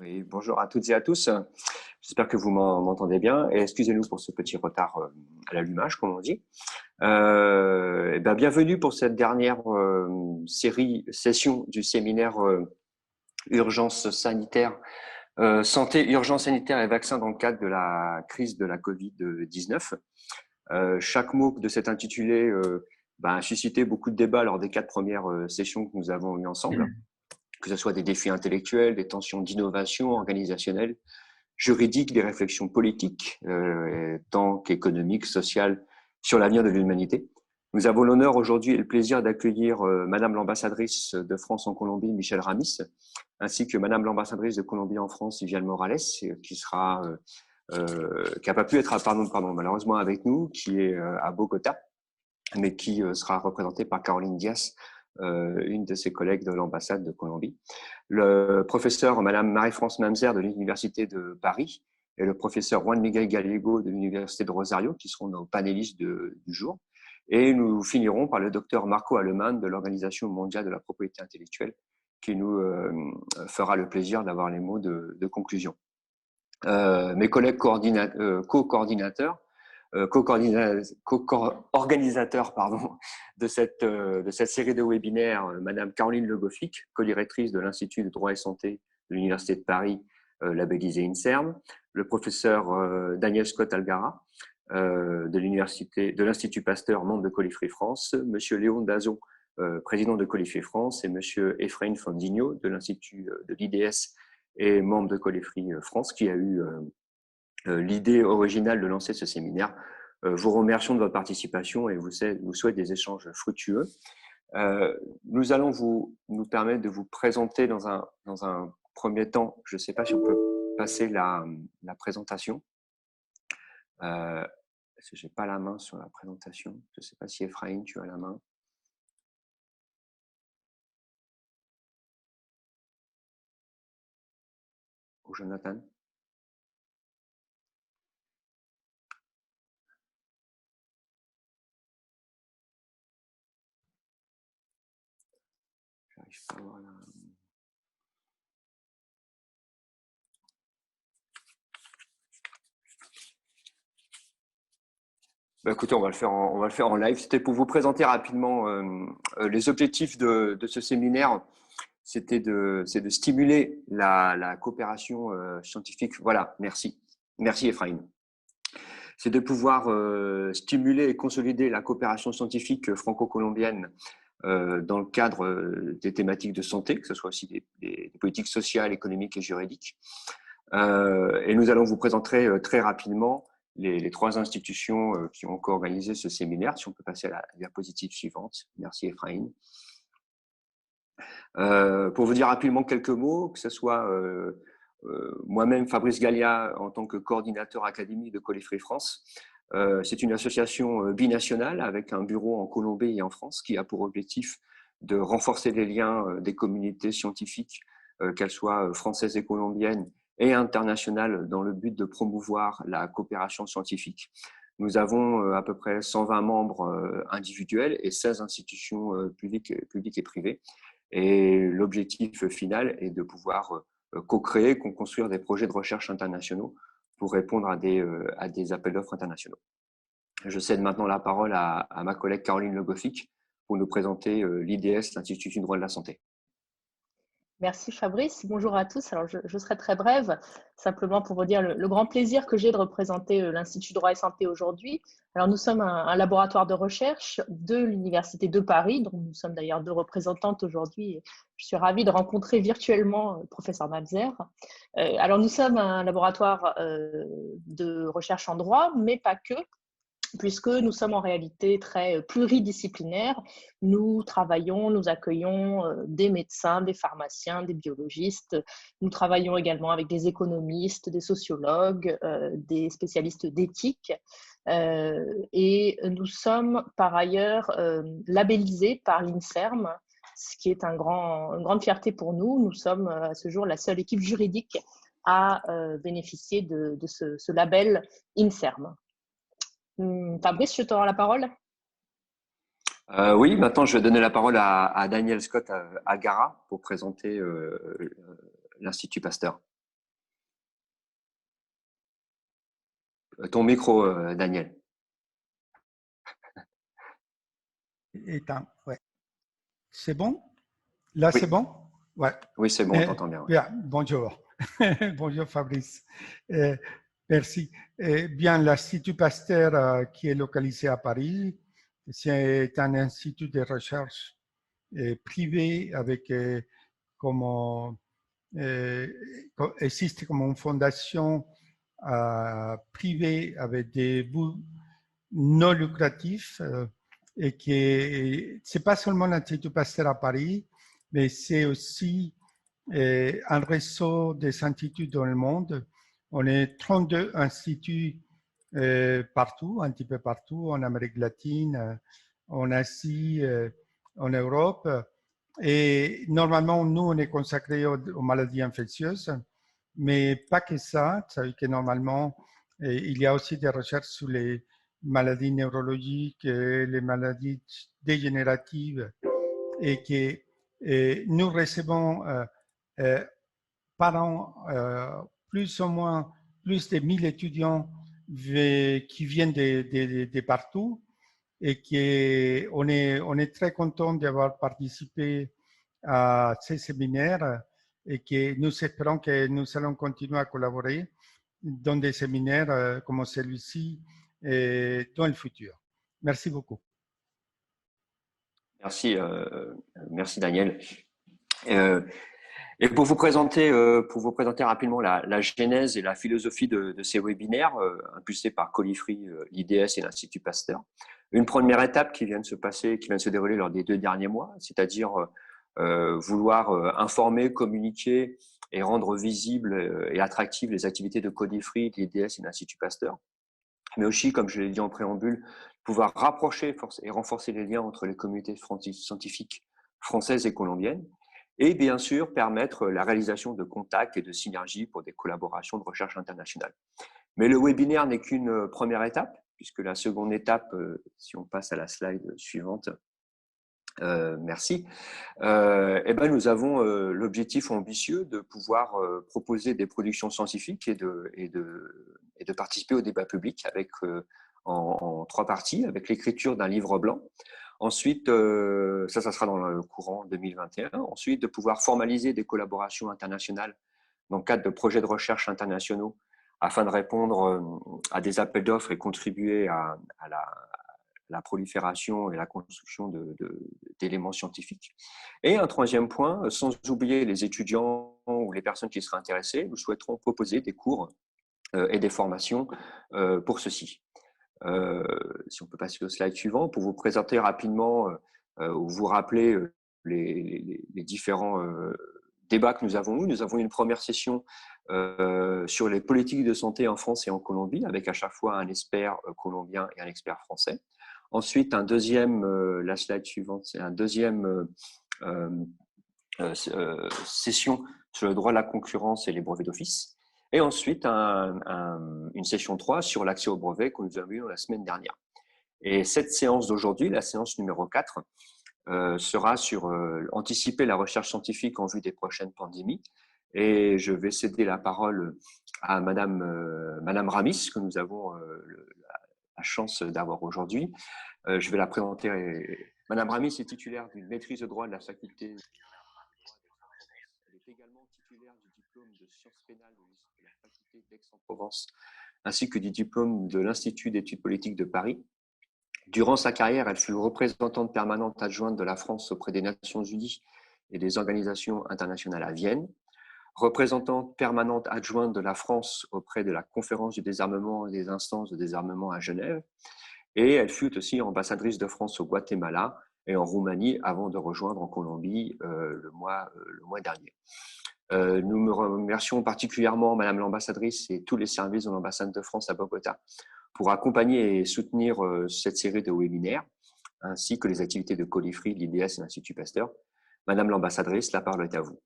Oui, bonjour à toutes et à tous. J'espère que vous m'entendez bien et excusez-nous pour ce petit retard à l'allumage, comme on dit. Bienvenue pour cette dernière session du séminaire urgence sanitaire, santé, urgence sanitaire et vaccins dans le cadre de la crise de la Covid-19. Chaque mot de cet intitulé a suscité beaucoup de débats lors des 4 premières sessions que nous avons eues ensemble, que ce soit des défis intellectuels, des tensions d'innovation organisationnelle, juridiques, des réflexions politiques, tant qu'économiques, sociales, sur l'avenir de l'humanité. Nous avons l'honneur aujourd'hui et le plaisir d'accueillir Madame l'ambassadrice de France en Colombie, Michèle Ramis, ainsi que Madame l'ambassadrice de Colombie en France, Viviane Morales, qui n'a pas pu être malheureusement avec nous, qui est à Bogota, mais qui sera représentée par Caroline Diaz, une de ses collègues de l'ambassade de Colombie. Le professeur Madame Marie-France Mamzer de l'Université de Paris et le professeur Juan Miguel Gallego de l'Université de Rosario, qui seront nos panélistes du jour. Et nous finirons par le docteur Marco Aleman de l'Organisation mondiale de la propriété intellectuelle, qui nous fera le plaisir d'avoir les mots de conclusion. Mes collègues co-coordinateurs, co-organisateurs de cette série de webinaires, Madame Caroline Le Gofflic, co-directrice de l'Institut de droit et santé de l'Université de Paris, labellisé INSERM, le professeur Daniel Scott Algara de l'Institut Pasteur, membre de Colifree France, Monsieur Léon Dazon, président de Colifree France, et Monsieur Efrain Fondigno de l'Institut de l'IDS et membre de Colifree France, qui a eu l'idée originale de lancer ce séminaire. Vous remercions de votre participation et vous souhaite des échanges fructueux. Nous allons nous permettre de vous présenter dans un premier temps. Je ne sais pas si on peut passer la présentation. Parce que je n'ai pas la main sur la présentation. Je ne sais pas si Efrain, tu as la main. Ou Jonathan. J'arrive pas à voir la... Écoutez, on va le faire en live. C'était pour vous présenter rapidement les objectifs de ce séminaire. C'est de stimuler la coopération scientifique. Voilà, merci. Merci Efraim. C'est de pouvoir stimuler et consolider la coopération scientifique franco-colombienne dans le cadre des thématiques de santé, que ce soit aussi des politiques sociales, économiques et juridiques. Et nous allons vous présenter très rapidement les 3 institutions qui ont co-organisé ce séminaire. Si on peut passer à la diapositive suivante. Merci Efraim. Pour vous dire rapidement quelques mots, que ce soit moi-même, Fabrice Gallia, en tant que coordinateur académique de Colifree France. C'est une association binationale avec un bureau en Colombie et en France qui a pour objectif de renforcer les liens des communautés scientifiques, qu'elles soient françaises et colombiennes, et internationales, dans le but de promouvoir la coopération scientifique. Nous avons à peu près 120 membres individuels et 16 institutions publiques et privées. Et l'objectif final est de pouvoir co-créer, construire des projets de recherche internationaux pour répondre à des appels d'offres internationaux. Je cède maintenant la parole à ma collègue Caroline Le Gofflic pour nous présenter l'IDS, l'Institut du droit de la santé. Merci Fabrice, bonjour à tous. Alors je serai très brève, simplement pour vous dire le grand plaisir que j'ai de représenter l'Institut droit et santé aujourd'hui. Alors nous sommes un laboratoire de recherche de l'Université de Paris, dont nous sommes d'ailleurs 2 représentantes aujourd'hui. Je suis ravie de rencontrer virtuellement le professeur Mamzer. Alors nous sommes un laboratoire de recherche en droit, mais pas que, puisque nous sommes en réalité très pluridisciplinaires. Nous travaillons, nous accueillons des médecins, des pharmaciens, des biologistes. Nous travaillons également avec des économistes, des sociologues, des spécialistes d'éthique. Et nous sommes par ailleurs labellisés par l'INSERM, ce qui est une grande fierté pour nous. Nous sommes à ce jour la seule équipe juridique à bénéficier de ce label INSERM. Fabrice, je te rends la parole. Oui, maintenant je vais donner la parole à Daniel Scott Algara pour présenter l'Institut Pasteur. ton micro, Daniel. Éteint, ouais. C'est bon? Là, Oui, c'est bon? Ouais. oui, c'est bon, on t'entend bien. Ouais. Bien, bonjour. Bonjour Fabrice. Merci. Bien, l'Institut Pasteur qui est localisé à Paris, c'est un institut de recherche privé avec comme existe comme une fondation privée avec des buts non lucratifs et qui c'est pas seulement l'Institut Pasteur à Paris, mais c'est aussi un réseau des instituts dans le monde. On est 32 instituts partout, un petit peu partout, en Amérique latine, en Asie, en Europe. Et normalement, nous, on est consacré aux maladies infectieuses, mais pas que ça. Ça veut dire que normalement, il y a aussi des recherches sur les maladies neurologiques, les maladies dégénératives, et que nous recevons par an plus ou moins plus de 1000 étudiants qui viennent de partout et on est très content d'avoir participé à ces séminaires et que nous espérons que nous allons continuer à collaborer dans des séminaires comme celui-ci dans le futur. Merci beaucoup. Merci Daniel. Et pour vous présenter rapidement la genèse et la philosophie de ces webinaires impulsés par Colifri, l'IDS et l'Institut Pasteur. Une première étape qui vient de se dérouler lors des 2 derniers mois, c'est-à-dire vouloir informer, communiquer et rendre visibles et attractives les activités de Colifri, de l'IDS et de l'Institut Pasteur. Mais aussi, comme je l'ai dit en préambule, pouvoir rapprocher et renforcer les liens entre les communautés scientifiques françaises et colombiennes, et bien sûr permettre la réalisation de contacts et de synergies pour des collaborations de recherche internationale. Mais le webinaire n'est qu'une première étape, puisque la seconde étape, si on passe à la slide suivante, merci. Nous avons l'objectif ambitieux de pouvoir proposer des productions scientifiques et de participer au débat public avec en 3 parties, avec l'écriture d'un livre blanc. Ensuite, ça sera dans le courant 2021. Ensuite, de pouvoir formaliser des collaborations internationales dans le cadre de projets de recherche internationaux afin de répondre à des appels d'offres et contribuer à la prolifération et la construction d'éléments scientifiques. Et un 3e point, sans oublier les étudiants ou les personnes qui seraient intéressées, nous souhaiterons proposer des cours et des formations pour ceci. Si on peut passer au slide suivant, pour vous présenter rapidement ou vous rappeler les différents débats que nous avons eus. Nous avons eu une première session sur les politiques de santé en France et en Colombie, avec à chaque fois un expert colombien et un expert français. Ensuite, un deuxième, la slide suivante, c'est un deuxième session sur le droit de la concurrence et les brevets d'office. Et ensuite, une session 3 sur l'accès aux brevets que nous avons eu la semaine dernière. Et cette séance d'aujourd'hui, la séance numéro 4, sera sur anticiper la recherche scientifique en vue des prochaines pandémies. Et je vais céder la parole à Madame Ramis, que nous avons la chance d'avoir aujourd'hui. Je vais la présenter. Madame Ramis est titulaire d'une maîtrise de droit de la faculté. Elle est également titulaire du diplôme de sciences pénales de la faculté d'Aix-en-Provence, ainsi que du diplôme de l'Institut d'études politiques de Paris. Durant sa carrière, elle fut représentante permanente adjointe de la France auprès des Nations Unies et des organisations internationales à Vienne, représentante permanente adjointe de la France auprès de la Conférence du désarmement et des instances de désarmement à Genève, et elle fut aussi ambassadrice de France au Guatemala et en Roumanie avant de rejoindre en Colombie le mois dernier. Nous me remercions particulièrement Madame l'ambassadrice et tous les services de l'ambassade de France à Bogota pour accompagner et soutenir cette série de webinaires, ainsi que les activités de Colifri, l'IDS et l'Institut Pasteur. Madame l'ambassadrice, la parole est à vous.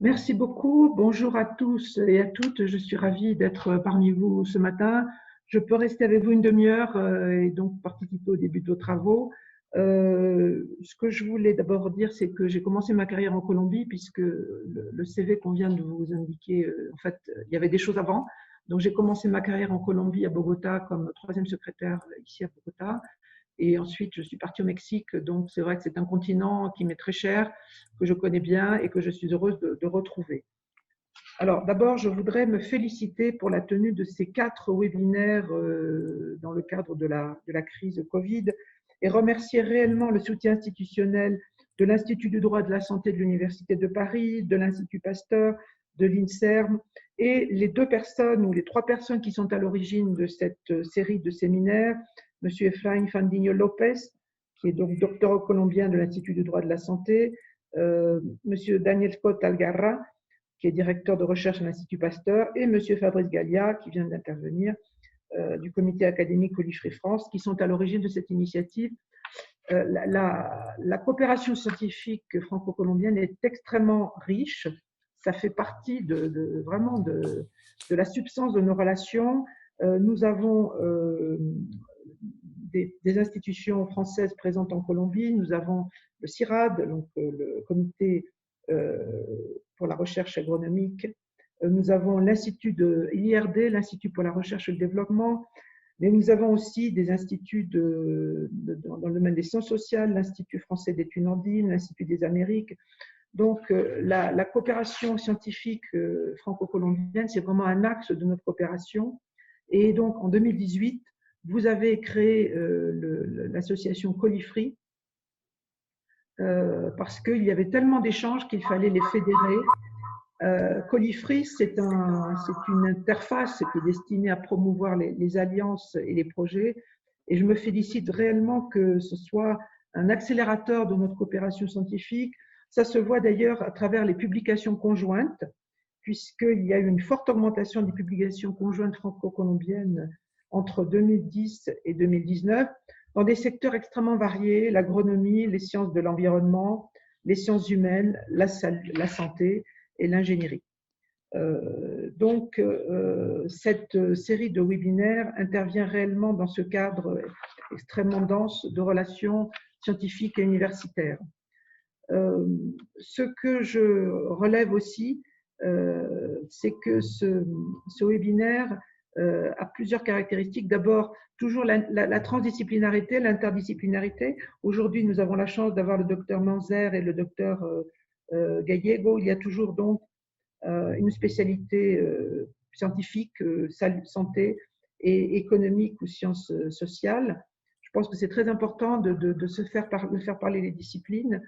Merci beaucoup. Bonjour à tous et à toutes. Je suis ravie d'être parmi vous ce matin. Je peux rester avec vous une demi-heure et donc participer au début de vos travaux. Ce que je voulais d'abord dire, c'est que j'ai commencé ma carrière en Colombie, puisque le CV qu'on vient de vous indiquer, en fait, il y avait des choses avant. Donc, j'ai commencé ma carrière en Colombie, à Bogota, comme troisième secrétaire ici à Bogota. Et ensuite, je suis partie au Mexique. Donc, c'est vrai que c'est un continent qui m'est très cher, que je connais bien et que je suis heureuse de retrouver. Alors, d'abord, je voudrais me féliciter pour la tenue de ces 4 webinaires dans le cadre de la crise Covid et remercier réellement le soutien institutionnel de l'Institut du droit de la santé de l'Université de Paris, de l'Institut Pasteur, de l'INSERM et les 2 personnes ou les 3 personnes qui sont à l'origine de cette série de séminaires, M. Efraín Fandiño López, qui est donc docteur colombien de l'Institut du droit de la santé, M. Daniel Scott Algarra, qui est directeur de recherche à l'Institut Pasteur, et M. Fabrice Gallia, qui vient d'intervenir, du comité académique Colifree France, qui sont à l'origine de cette initiative. La coopération scientifique franco-colombienne est extrêmement riche. Ça fait partie vraiment de la substance de nos relations. Nous avons des institutions françaises présentes en Colombie. Nous avons le CIRAD, donc le comité pour la recherche agronomique. Nous avons l'Institut de l'IRD, l'Institut pour la recherche et le développement, mais nous avons aussi des instituts dans le domaine des sciences sociales, l'Institut français d'études andines, l'Institut des Amériques. Donc, la coopération scientifique franco-colombienne, c'est vraiment un axe de notre coopération. Et donc, en 2018, vous avez créé l'association Colifree, parce qu'il y avait tellement d'échanges qu'il fallait les fédérer. Colifree, c'est une interface qui est destinée à promouvoir les alliances et les projets. Et je me félicite réellement que ce soit un accélérateur de notre coopération scientifique. Ça se voit d'ailleurs à travers les publications conjointes, puisqu'il y a eu une forte augmentation des publications conjointes franco-colombiennes entre 2010 et 2019, dans des secteurs extrêmement variés, l'agronomie, les sciences de l'environnement, les sciences humaines, la santé et l'ingénierie. Donc, cette série de webinaires intervient réellement dans ce cadre extrêmement dense de relations scientifiques et universitaires. Ce que je relève aussi, c'est que ce webinaire a plusieurs caractéristiques. D'abord, toujours la transdisciplinarité, l'interdisciplinarité. Aujourd'hui, nous avons la chance d'avoir le docteur Manzer et le docteur Gallego. Il y a toujours donc une spécialité scientifique, santé et économique ou sciences sociales. Je pense que c'est très important de faire parler les disciplines.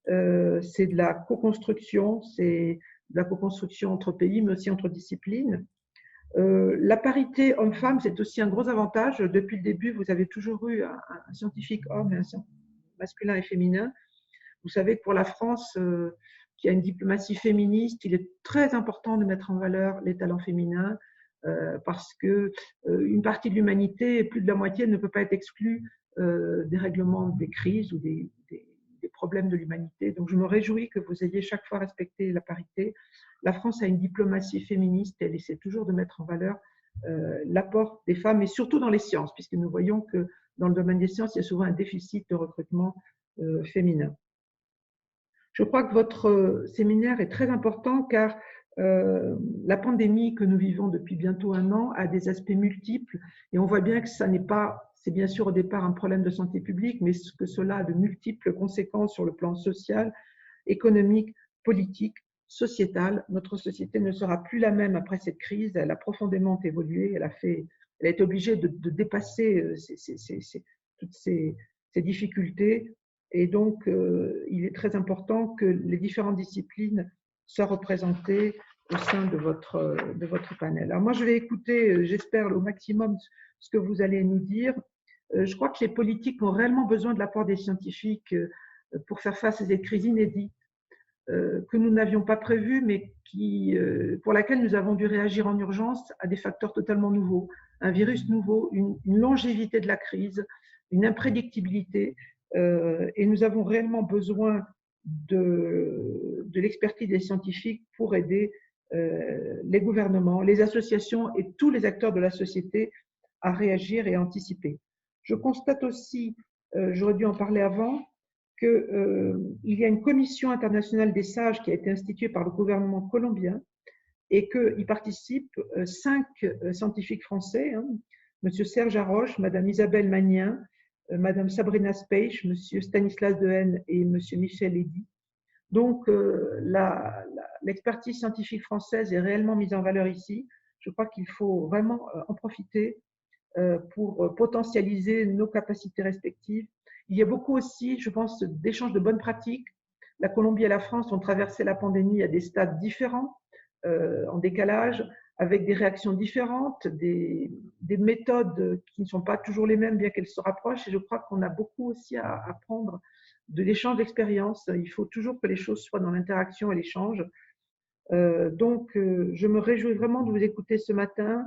C'est de la co-construction, c'est de la co-construction entre pays, mais aussi entre disciplines. La parité homme-femme, c'est aussi un gros avantage. Depuis le début, vous avez toujours eu un scientifique homme et un scientifique masculin et féminin. Vous savez que pour la France, qui a une diplomatie féministe, il est très important de mettre en valeur les talents féminins parce que une partie de l'humanité, plus de la moitié, ne peut pas être exclue des règlements des crises ou des problèmes de l'humanité. Donc, je me réjouis que vous ayez chaque fois respecté la parité. La France a une diplomatie féministe, elle essaie toujours de mettre en valeur l'apport des femmes, et surtout dans les sciences, puisque nous voyons que dans le domaine des sciences, il y a souvent un déficit de recrutement féminin. Je crois que votre séminaire est très important car la pandémie que nous vivons depuis bientôt 1 an a des aspects multiples et on voit bien que ça n'est pas, c'est bien sûr au départ un problème de santé publique, mais que cela a de multiples conséquences sur le plan social, économique, politique, sociétal. Notre société ne sera plus la même après cette crise, elle a profondément évolué, elle a été obligée de dépasser toutes ces difficultés. Et donc, il est très important que les différentes disciplines soient représentées au sein de votre panel. Alors moi, je vais écouter, j'espère, au maximum ce que vous allez nous dire. Je crois que les politiques ont réellement besoin de l'apport des scientifiques pour faire face à cette crise inédite que nous n'avions pas prévue, mais pour laquelle nous avons dû réagir en urgence à des facteurs totalement nouveaux. Un virus nouveau, une longévité de la crise, une imprédictibilité. Et nous avons réellement besoin de l'expertise des scientifiques pour aider les gouvernements, les associations et tous les acteurs de la société à réagir et à anticiper. Je constate aussi j'aurais dû en parler avant, qu'il y a une commission internationale des sages qui a été instituée par le gouvernement colombien et qu'y participent 5 scientifiques français, hein, M. Serge Haroche, Mme Isabelle Magnin, Mme Sabrina Speich, M. Stanislas Dehaene et M. Michel Eddy. Donc, l'expertise scientifique française est réellement mise en valeur ici. Je crois qu'il faut vraiment en profiter pour potentialiser nos capacités respectives. Il y a beaucoup aussi, je pense, d'échanges de bonnes pratiques. La Colombie et la France ont traversé la pandémie à des stades différents, en décalage, avec des réactions différentes, des méthodes qui ne sont pas toujours les mêmes, bien qu'elles se rapprochent. Et je crois qu'on a beaucoup aussi à apprendre de l'échange d'expériences. Il faut toujours que les choses soient dans l'interaction et l'échange. Donc, je me réjouis vraiment de vous écouter ce matin.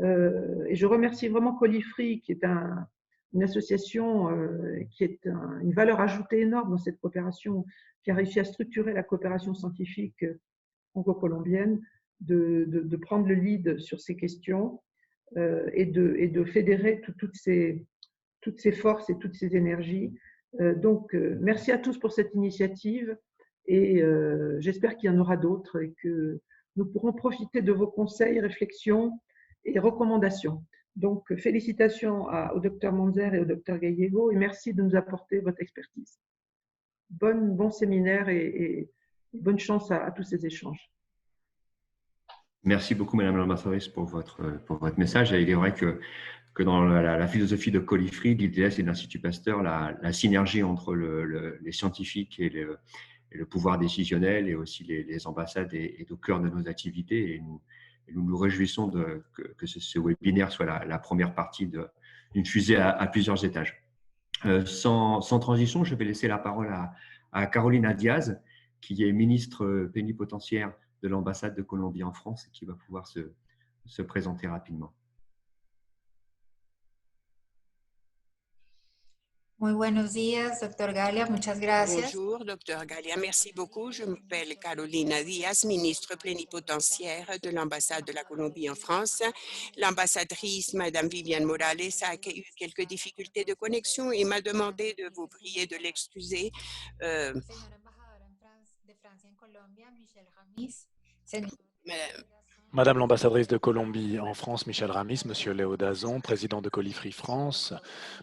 Et je remercie vraiment Colifri, qui est une association qui est une valeur ajoutée énorme dans cette coopération, qui a réussi à structurer la coopération scientifique franco-colombienne, de prendre le lead sur ces questions et de fédérer toutes ces forces et toutes ces énergies. Donc, merci à tous pour cette initiative et j'espère qu'il y en aura d'autres et que nous pourrons profiter de vos conseils, réflexions et recommandations. Donc, félicitations au Dr Manzer et au Dr Gallego et merci de nous apporter votre expertise. Bon séminaire et bonne chance à tous ces échanges. Merci beaucoup, Madame l'ambassadrice, pour votre message. Et il est vrai que dans la philosophie de Colifri, l'IDS et l'Institut Pasteur, la synergie entre les scientifiques et le pouvoir décisionnel et aussi les ambassades est au cœur de nos activités. Et nous nous réjouissons que ce webinaire soit la première partie d'une fusée à plusieurs étages. Sans transition, je vais laisser la parole à Carolina Diaz, qui est ministre plénipotentiaire de l'ambassade de Colombie en France et qui va pouvoir se présenter rapidement. Muy buenos días, doctor Galia, muchas gracias. Bonjour, docteur Galia, merci beaucoup. Je m'appelle Carolina Diaz, ministre plénipotentiaire de l'ambassade de la Colombie en France. L'ambassadrice, Madame Viviane Morales, a eu quelques difficultés de connexion et m'a demandé de vous prier de l'excuser. Señora embajadora de Francia en Colombia, Michelle Ramis. Madame l'ambassadrice de Colombie en France, Michel Ramis, Monsieur Léo Dazon, président de Colifri France,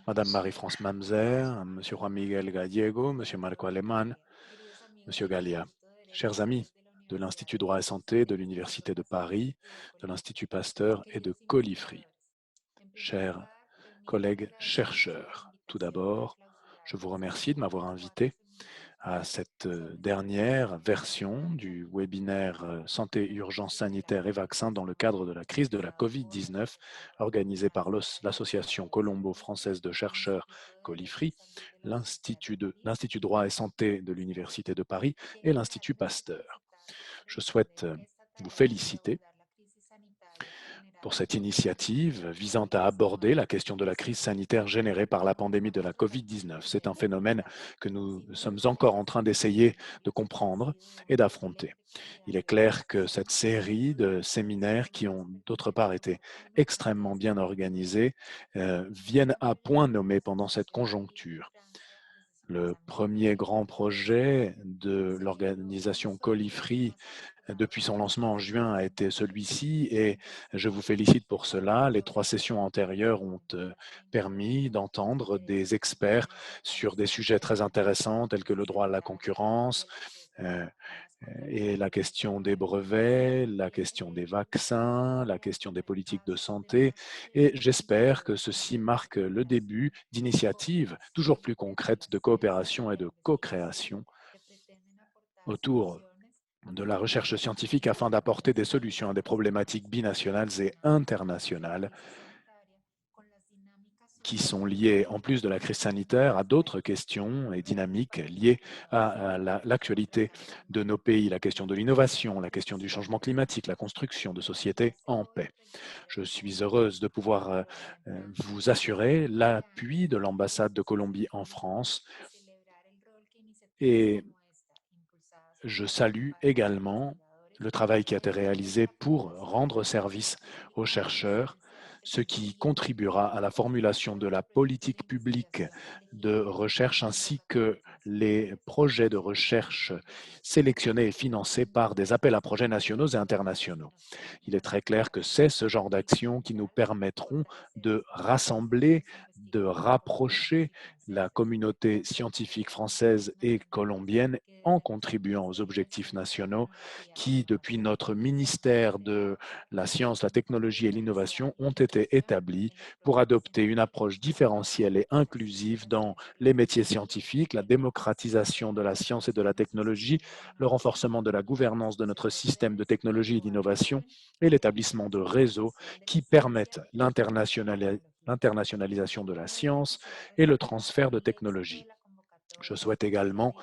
Madame Marie-France Mamzer, Monsieur Juan Miguel Gallego, Monsieur Marco Alemán, Monsieur Gallia, chers amis de l'Institut Droit et Santé de l'Université de Paris, de l'Institut Pasteur et de Colifri, chers collègues chercheurs, tout d'abord, je vous remercie de m'avoir invité à cette dernière version du webinaire Santé, urgence sanitaire et vaccins dans le cadre de la crise de la Covid-19 organisé par l'Association colombo-française de chercheurs Colifri, l'Institut Droit et Santé de l'Université de Paris et l'Institut Pasteur. Je souhaite vous féliciter pour cette initiative visant à aborder la question de la crise sanitaire générée par la pandémie de la Covid-19. C'est un phénomène que nous sommes encore en train d'essayer de comprendre et d'affronter. Il est clair que cette série de séminaires qui ont d'autre part été extrêmement bien organisés viennent à point nommé pendant cette conjoncture. Le premier grand projet de l'organisation Colifri depuis son lancement en juin a été celui-ci et je vous félicite pour cela. Les 3 sessions antérieures ont permis d'entendre des experts sur des sujets très intéressants tels que le droit à la concurrence et la question des brevets, la question des vaccins, la question des politiques de santé. Et j'espère que ceci marque le début d'initiatives toujours plus concrètes de coopération et de co-création autour de la recherche scientifique afin d'apporter des solutions à des problématiques binationales et internationales qui sont liées, en plus de la crise sanitaire, à d'autres questions et dynamiques liées à l'actualité de nos pays, la question de l'innovation, la question du changement climatique, la construction de sociétés en paix. Je suis heureuse de pouvoir vous assurer l'appui de l'ambassade de Colombie en France et je salue également le travail qui a été réalisé pour rendre service aux chercheurs ce qui contribuera à la formulation de la politique publique de recherche ainsi que les projets de recherche sélectionnés et financés par des appels à projets nationaux et internationaux. Il est très clair que c'est ce genre d'actions qui nous permettront de rassembler, de rapprocher la communauté scientifique française et colombienne en contribuant aux objectifs nationaux qui, depuis notre ministère de la Science, la Technologie et l'Innovation, ont été établis pour adopter une approche différentielle et inclusive dans les métiers scientifiques, la démocratisation de la science et de la technologie, le renforcement de la gouvernance de notre système de technologie et d'innovation et l'établissement de réseaux qui permettent l'internationalisation de la science et le transfert de technologies. Je souhaite également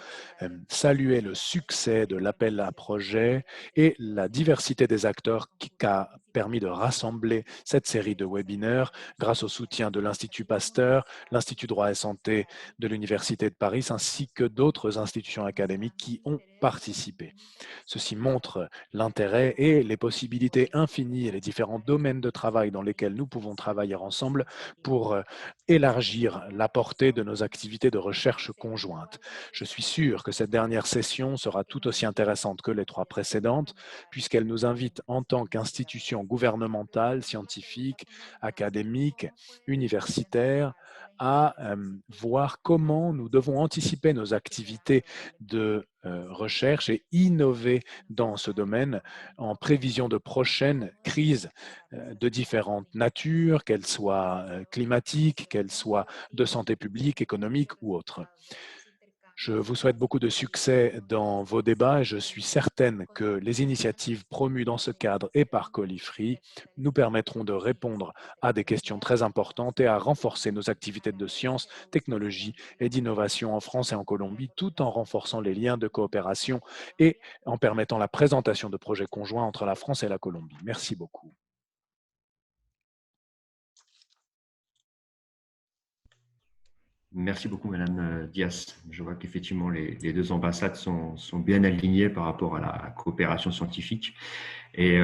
saluer le succès de l'appel à projet et la diversité des acteurs qui a permis de rassembler cette série de webinaires grâce au soutien de l'Institut Pasteur, l'Institut Droit et Santé de l'Université de Paris, ainsi que d'autres institutions académiques qui ont participé. Ceci montre l'intérêt et les possibilités infinies et les différents domaines de travail dans lesquels nous pouvons travailler ensemble pour élargir la portée de nos activités de recherche conjointes. Je suis sûr que cette dernière session sera tout aussi intéressante que les 3 précédentes, puisqu'elle nous invite en tant qu'institution gouvernementale, scientifique, académique, universitaire, à voir comment nous devons anticiper nos activités de recherche et innover dans ce domaine en prévision de prochaines crises de différentes natures, qu'elles soient climatiques, qu'elles soient de santé publique, économique ou autres. Je vous souhaite beaucoup de succès dans vos débats et je suis certaine que les initiatives promues dans ce cadre et par Colifri nous permettront de répondre à des questions très importantes et à renforcer nos activités de science, technologie et d'innovation en France et en Colombie, tout en renforçant les liens de coopération et en permettant la présentation de projets conjoints entre la France et la Colombie. Merci beaucoup. Merci beaucoup, Madame Diaz. Je vois qu'effectivement, les 2 ambassades sont bien alignées par rapport à la coopération scientifique. Et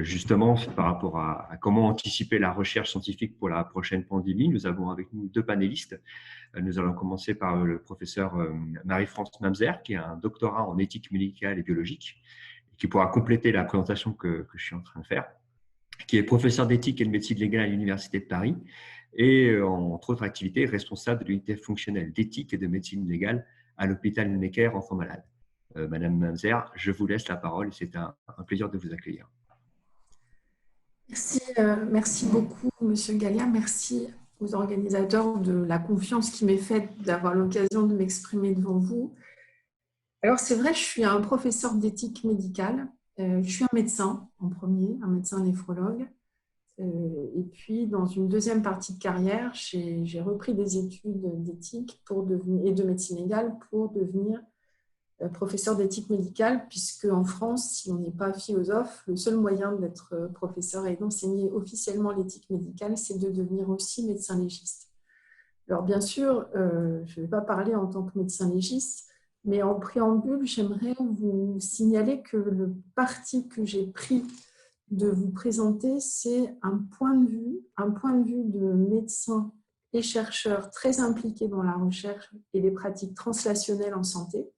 justement, par rapport à comment anticiper la recherche scientifique pour la prochaine pandémie, nous avons avec nous 2 panélistes. Nous allons commencer par le professeur Marie-France Mamzer, qui a un doctorat en éthique médicale et biologique, qui pourra compléter la présentation que je suis en train de faire, qui est professeur d'éthique et de médecine légale à l'Université de Paris et, entre autres activités, responsable de l'unité fonctionnelle d'éthique et de médecine légale à l'hôpital Necker Enfants Malades. Madame Mamzer, je vous laisse la parole et c'est un plaisir de vous accueillir. Merci beaucoup, Monsieur Gallia. Merci aux organisateurs de la confiance qui m'est faite d'avoir l'occasion de m'exprimer devant vous. Alors, c'est vrai, je suis un professeur d'éthique médicale. Je suis un médecin en premier, un médecin néphrologue. Et puis, dans une deuxième partie de carrière, j'ai repris des études d'éthique et de médecine légale pour devenir professeur d'éthique médicale, puisque en France, si on n'est pas philosophe, le seul moyen d'être professeur et d'enseigner officiellement l'éthique médicale, c'est de devenir aussi médecin légiste. Alors bien sûr, je ne vais pas parler en tant que médecin légiste, mais en préambule, j'aimerais vous signaler que le parti que j'ai pris de vous présenter, c'est un point de vue de médecin et chercheur très impliqués dans la recherche et les pratiques translationnelles en santé,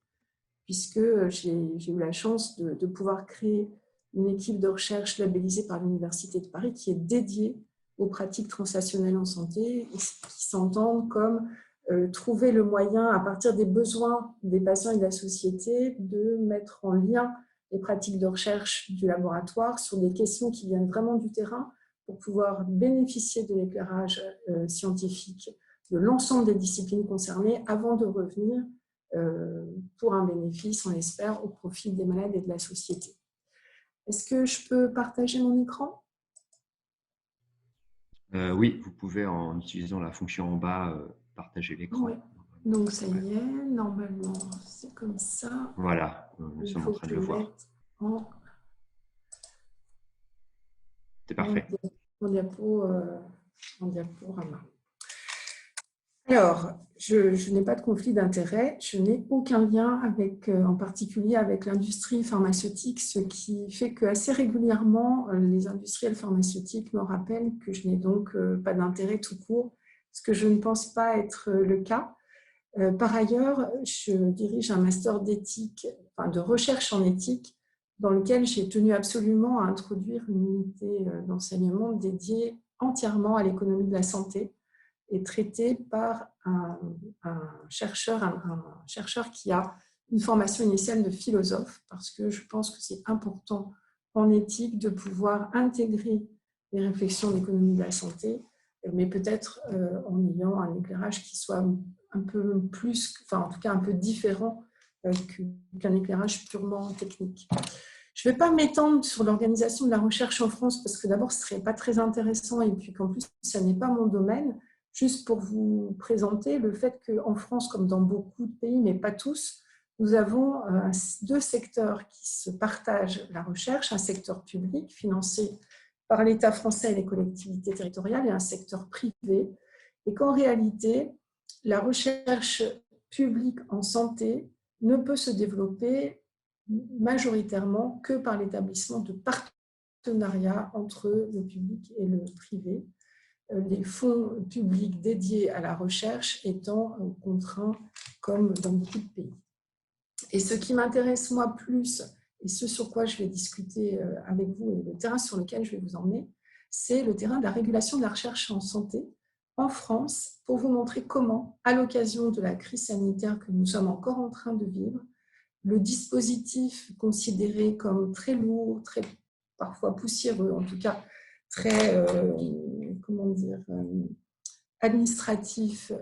puisque j'ai eu la chance de pouvoir créer une équipe de recherche labellisée par l'Université de Paris qui est dédiée aux pratiques translationnelles en santé et qui s'entendent comme trouver le moyen, à partir des besoins des patients et de la société, de mettre en lien les pratiques de recherche du laboratoire sur des questions qui viennent vraiment du terrain pour pouvoir bénéficier de l'éclairage scientifique de l'ensemble des disciplines concernées avant de revenir pour un bénéfice, on l'espère, au profit des malades et de la société. Est-ce que je peux partager mon écran ? Oui, vous pouvez, en utilisant la fonction en bas, partager l'écran. Oui. Donc, ça y est, normalement, c'est comme ça. Voilà, nous sommes en train de le voir. C'est parfait. En diaporama. Alors, je n'ai pas de conflit d'intérêt, je n'ai aucun lien avec, en particulier avec l'industrie pharmaceutique, ce qui fait que assez régulièrement, les industriels pharmaceutiques me rappellent que je n'ai donc pas d'intérêt tout court, ce que je ne pense pas être le cas. Par ailleurs, je dirige un master d'éthique, enfin de recherche en éthique, dans lequel j'ai tenu absolument à introduire une unité d'enseignement dédiée entièrement à l'économie de la santé, est traité par un chercheur qui a une formation initiale de philosophe, parce que je pense que c'est important en éthique de pouvoir intégrer les réflexions d'économie de la santé, mais peut-être en ayant un éclairage qui soit un peu plus, enfin en tout cas un peu différent qu'un éclairage purement technique. Je ne vais pas m'étendre sur l'organisation de la recherche en France, parce que d'abord ce ne serait pas très intéressant, et puis qu'en plus ça n'est pas mon domaine. Juste pour vous présenter le fait qu'en France, comme dans beaucoup de pays, mais pas tous, nous avons deux secteurs qui se partagent la recherche, un secteur public financé par l'État français et les collectivités territoriales et un secteur privé, et qu'en réalité, la recherche publique en santé ne peut se développer majoritairement que par l'établissement de partenariats entre le public et le privé, les fonds publics dédiés à la recherche étant contraints comme dans beaucoup de pays. Et ce qui m'intéresse moi plus, et ce sur quoi je vais discuter avec vous et le terrain sur lequel je vais vous emmener, c'est le terrain de la régulation de la recherche en santé en France, pour vous montrer comment, à l'occasion de la crise sanitaire que nous sommes encore en train de vivre, le dispositif considéré comme très lourd, très parfois poussiéreux, en tout cas très administratif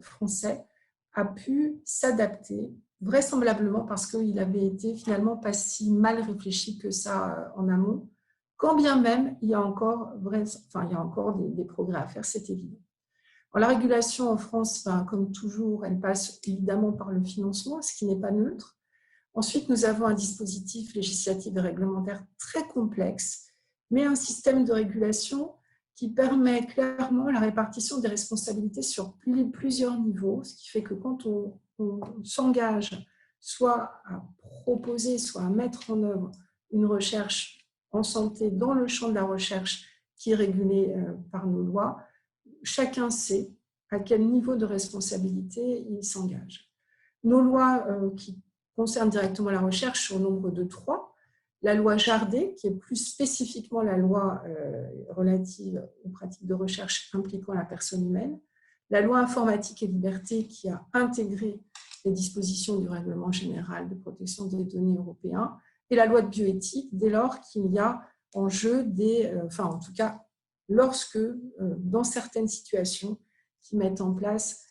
français, a pu s'adapter, vraisemblablement parce qu'il avait été finalement pas si mal réfléchi que ça en amont, quand bien même il y a encore, des progrès à faire, c'est évident. Alors, la régulation en France, comme toujours, elle passe évidemment par le financement, ce qui n'est pas neutre. Ensuite, nous avons un dispositif législatif et réglementaire très complexe, mais un système de régulation qui permet clairement la répartition des responsabilités sur plusieurs niveaux, ce qui fait que quand on s'engage soit à proposer, soit à mettre en œuvre une recherche en santé dans le champ de la recherche qui est régulé par nos lois, chacun sait à quel niveau de responsabilité il s'engage. Nos lois qui concernent directement la recherche sont au nombre de 3. La loi Jardé, qui est plus spécifiquement la loi relative aux pratiques de recherche impliquant la personne humaine. La loi Informatique et Liberté, qui a intégré les dispositions du Règlement général de protection des données européen. Et la loi de bioéthique, dès lors qu'il y a en jeu en tout cas, lorsque, dans certaines situations, qui mettent en place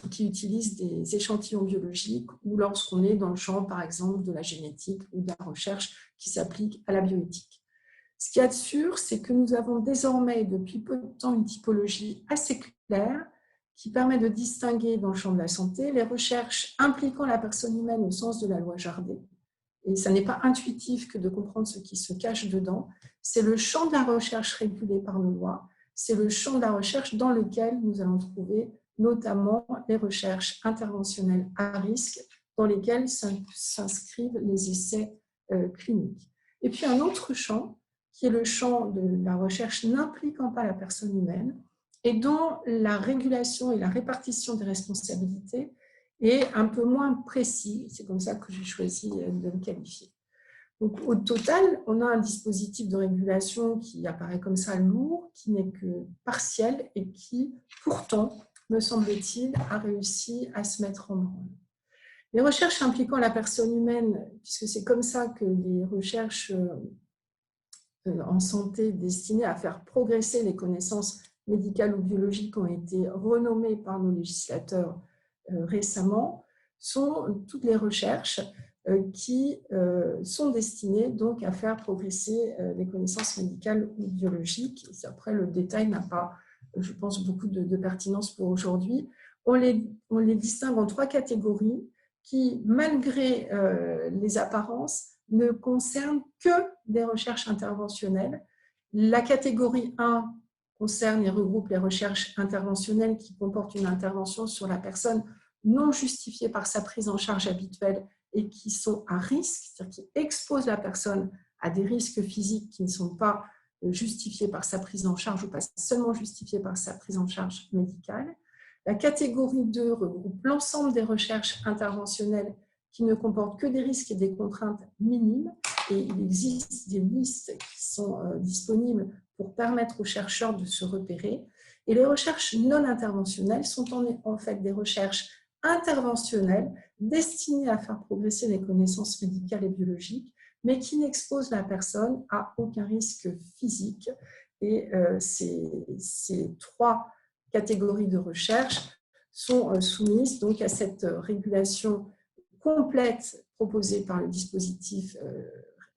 qui utilisent des échantillons biologiques ou lorsqu'on est dans le champ, par exemple, de la génétique ou de la recherche qui s'applique à la bioéthique. Ce qu'il y a de sûr, c'est que nous avons désormais, depuis peu de temps, une typologie assez claire qui permet de distinguer dans le champ de la santé les recherches impliquant la personne humaine au sens de la loi Jardé. Et ça n'est pas intuitif que de comprendre ce qui se cache dedans. C'est le champ de la recherche régulé par nos lois. C'est le champ de la recherche dans lequel nous allons trouver notamment les recherches interventionnelles à risque dans lesquelles s'inscrivent les essais cliniques. Et puis un autre champ, qui est le champ de la recherche n'impliquant pas la personne humaine et dont la régulation et la répartition des responsabilités est un peu moins précis. C'est comme ça que j'ai choisi de le qualifier. Donc, au total, on a un dispositif de régulation qui apparaît comme ça lourd, qui n'est que partiel et qui, pourtant, me semble-t-il, a réussi à se mettre en branle. Les recherches impliquant la personne humaine, puisque c'est comme ça que les recherches en santé destinées à faire progresser les connaissances médicales ou biologiques ont été renommées par nos législateurs récemment, sont toutes les recherches qui sont destinées donc à faire progresser les connaissances médicales ou biologiques. Et après, le détail n'a pas, je pense, beaucoup de pertinence pour aujourd'hui. On les distingue en 3 catégories qui, malgré les apparences, ne concernent que des recherches interventionnelles. La catégorie 1 concerne et regroupe les recherches interventionnelles qui comportent une intervention sur la personne non justifiée par sa prise en charge habituelle et qui sont à risque, c'est-à-dire qui exposent la personne à des risques physiques qui ne sont pas justifiés par sa prise en charge ou pas seulement justifiés par sa prise en charge médicale. La catégorie 2 regroupe l'ensemble des recherches interventionnelles qui ne comportent que des risques et des contraintes minimes, et il existe des listes qui sont disponibles pour permettre aux chercheurs de se repérer. Et les recherches non interventionnelles sont en fait des recherches interventionnelles destinées à faire progresser les connaissances médicales et biologiques, mais qui n'exposent la personne à aucun risque physique. Et ces 3 catégories de recherche sont soumises donc à cette régulation complète proposée par le dispositif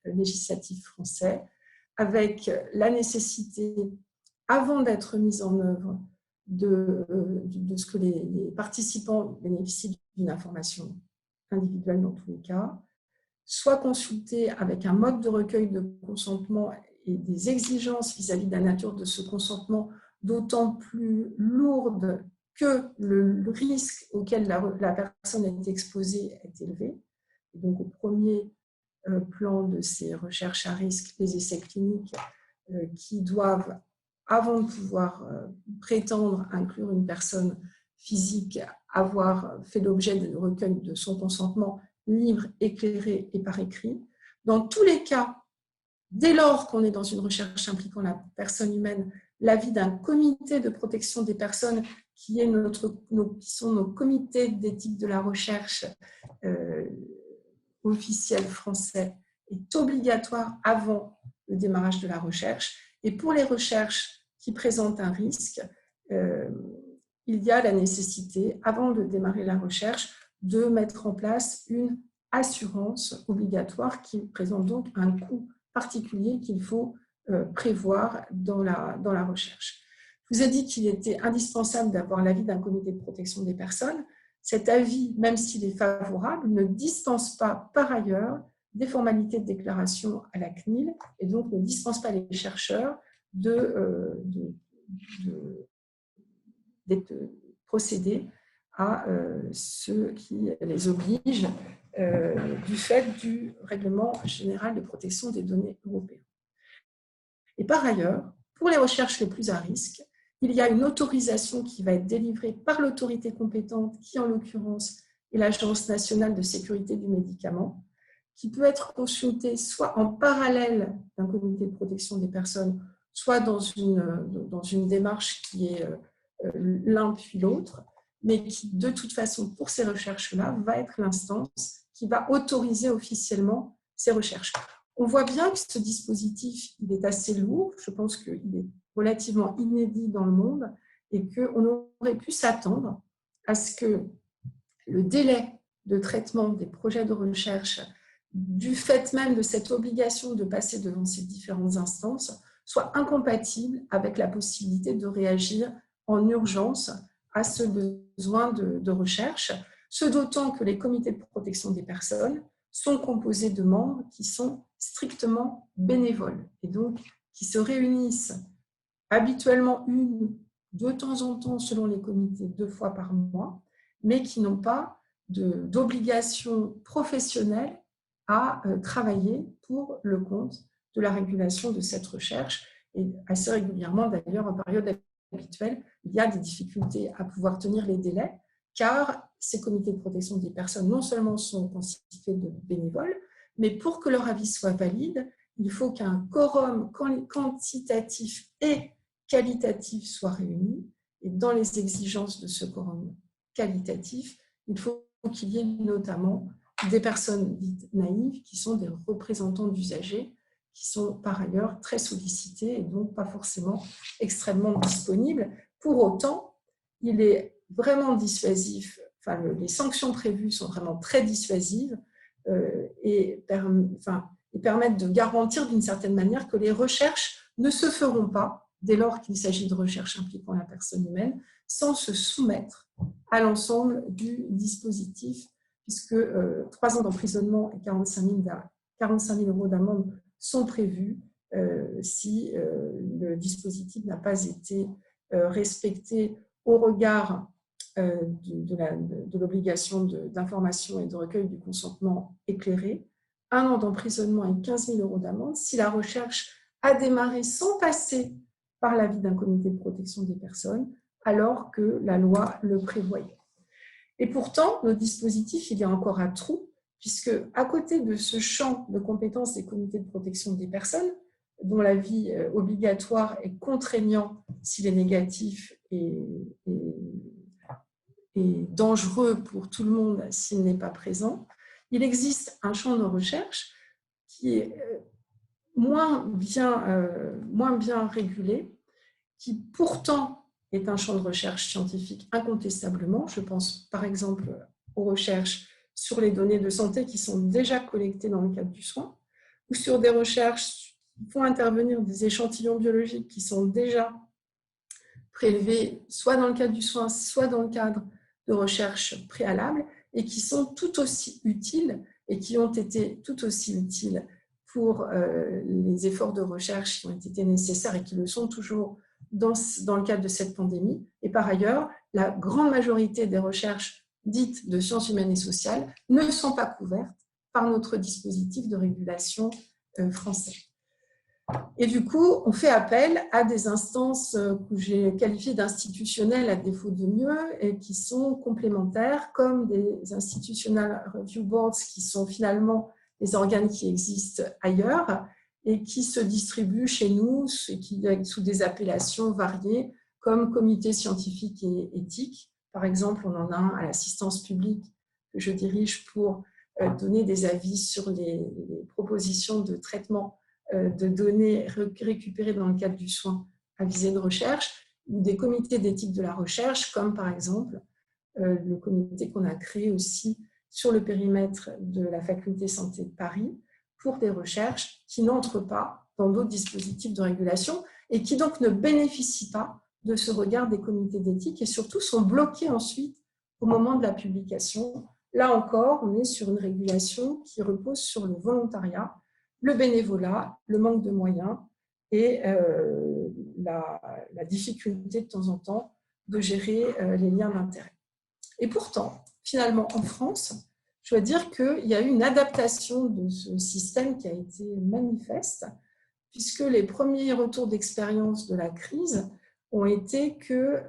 législatif français, avec la nécessité, avant d'être mise en œuvre, de ce que les participants bénéficient d'une information individuelle dans tous les cas, soit consultés avec un mode de recueil de consentement et des exigences vis-à-vis de la nature de ce consentement d'autant plus lourde que le risque auquel la personne est exposée est élevé. Et donc, au premier plan de ces recherches à risque, les essais cliniques qui doivent, avant de pouvoir prétendre inclure une personne physique, avoir fait l'objet de recueil de son consentement libre, éclairé et par écrit. Dans tous les cas, dès lors qu'on est dans une recherche impliquant la personne humaine, l'avis d'un comité de protection des personnes qui sont nos comités d'éthique de la recherche officiels français est obligatoire avant le démarrage de la recherche. Et pour les recherches qui présentent un risque, il y a la nécessité, avant de démarrer la recherche, de mettre en place une assurance obligatoire qui présente donc un coût particulier qu'il faut prévoir dans la recherche. Je vous ai dit qu'il était indispensable d'avoir l'avis d'un comité de protection des personnes. Cet avis, même s'il est favorable, ne dispense pas par ailleurs des formalités de déclaration à la CNIL et donc ne dispense pas les chercheurs de procéder à ce qui les oblige du fait du règlement général de protection des données européen. Et par ailleurs, pour les recherches les plus à risque, il y a une autorisation qui va être délivrée par l'autorité compétente, qui en l'occurrence est l'Agence nationale de sécurité du médicament, qui peut être consultée soit en parallèle d'un comité de protection des personnes, soit dans une démarche qui est l'un puis l'autre, mais qui, de toute façon, pour ces recherches-là, va être l'instance qui va autoriser officiellement ces recherches. On voit bien que ce dispositif, il est assez lourd. Je pense qu'il est relativement inédit dans le monde et qu'on aurait pu s'attendre à ce que le délai de traitement des projets de recherche, du fait même de cette obligation de passer devant ces différentes instances, soit incompatible avec la possibilité de réagir en urgence à ce besoin de recherche, ce d'autant que les comités de protection des personnes sont composés de membres qui sont strictement bénévoles et donc qui se réunissent habituellement de temps en temps selon les comités 2 fois par mois, mais qui n'ont pas d'obligation professionnelle à travailler pour le compte de la régulation de cette recherche. Et assez régulièrement, d'ailleurs, en période habituelle, il y a des difficultés à pouvoir tenir les délais, car ces comités de protection des personnes non seulement sont constitués de bénévoles, mais pour que leur avis soit valide, il faut qu'un quorum quantitatif et qualitatif soit réuni. Et dans les exigences de ce quorum qualitatif, il faut qu'il y ait notamment des personnes dites naïves qui sont des représentants d'usagers qui sont par ailleurs très sollicités et donc pas forcément extrêmement disponibles. Pour autant, il est vraiment dissuasif, enfin, les sanctions prévues sont vraiment très dissuasives et permettent de garantir d'une certaine manière que les recherches ne se feront pas, dès lors qu'il s'agit de recherches impliquant la personne humaine, sans se soumettre à l'ensemble du dispositif, puisque 3 ans d'emprisonnement et 45 000 € d'amende sont prévus si le dispositif n'a pas été respecté au regard de l'obligation d'information et de recueil du consentement éclairé, 1 an d'emprisonnement et 15 000 € d'amende si la recherche a démarré sans passer par l'avis d'un comité de protection des personnes, alors que la loi le prévoyait. Et pourtant, notre dispositif, il y a encore un trou, puisque à côté de ce champ de compétences des comités de protection des personnes, dont l'avis obligatoire est contraignant s'il est négatif et dangereux pour tout le monde s'il n'est pas présent, il existe un champ de recherche qui est moins bien régulé, qui pourtant est un champ de recherche scientifique incontestablement. Je pense par exemple aux recherches sur les données de santé qui sont déjà collectées dans le cadre du soin, ou sur des recherches qui font intervenir des échantillons biologiques qui sont déjà prélevés soit dans le cadre du soin, soit dans le cadre de recherches préalables, et qui sont tout aussi utiles et qui ont été tout aussi utiles pour les efforts de recherche qui ont été nécessaires et qui le sont toujours dans le cadre de cette pandémie. Et par ailleurs, la grande majorité des recherches dites de sciences humaines et sociales ne sont pas couvertes par notre dispositif de régulation français. Et du coup, on fait appel à des instances que j'ai qualifiées d'institutionnelles à défaut de mieux et qui sont complémentaires, comme des institutional review boards qui sont finalement des organes qui existent ailleurs et qui se distribuent chez nous sous des appellations variées comme comité scientifique et éthique. Par exemple, on en a un à l'assistance publique que je dirige pour donner des avis sur les propositions de traitement de données récupérées dans le cadre du soin à visée de recherche, ou des comités d'éthique de la recherche, comme par exemple le comité qu'on a créé aussi sur le périmètre de la faculté santé de Paris pour des recherches qui n'entrent pas dans d'autres dispositifs de régulation et qui donc ne bénéficient pas de ce regard des comités d'éthique et surtout sont bloqués ensuite au moment de la publication. Là encore, on est sur une régulation qui repose sur le volontariat, le bénévolat, le manque de moyens et la difficulté de temps en temps de gérer les liens d'intérêt. Et pourtant, finalement, en France, je dois dire qu'il y a eu une adaptation de ce système qui a été manifeste, puisque les premiers retours d'expérience de la crise ont été que,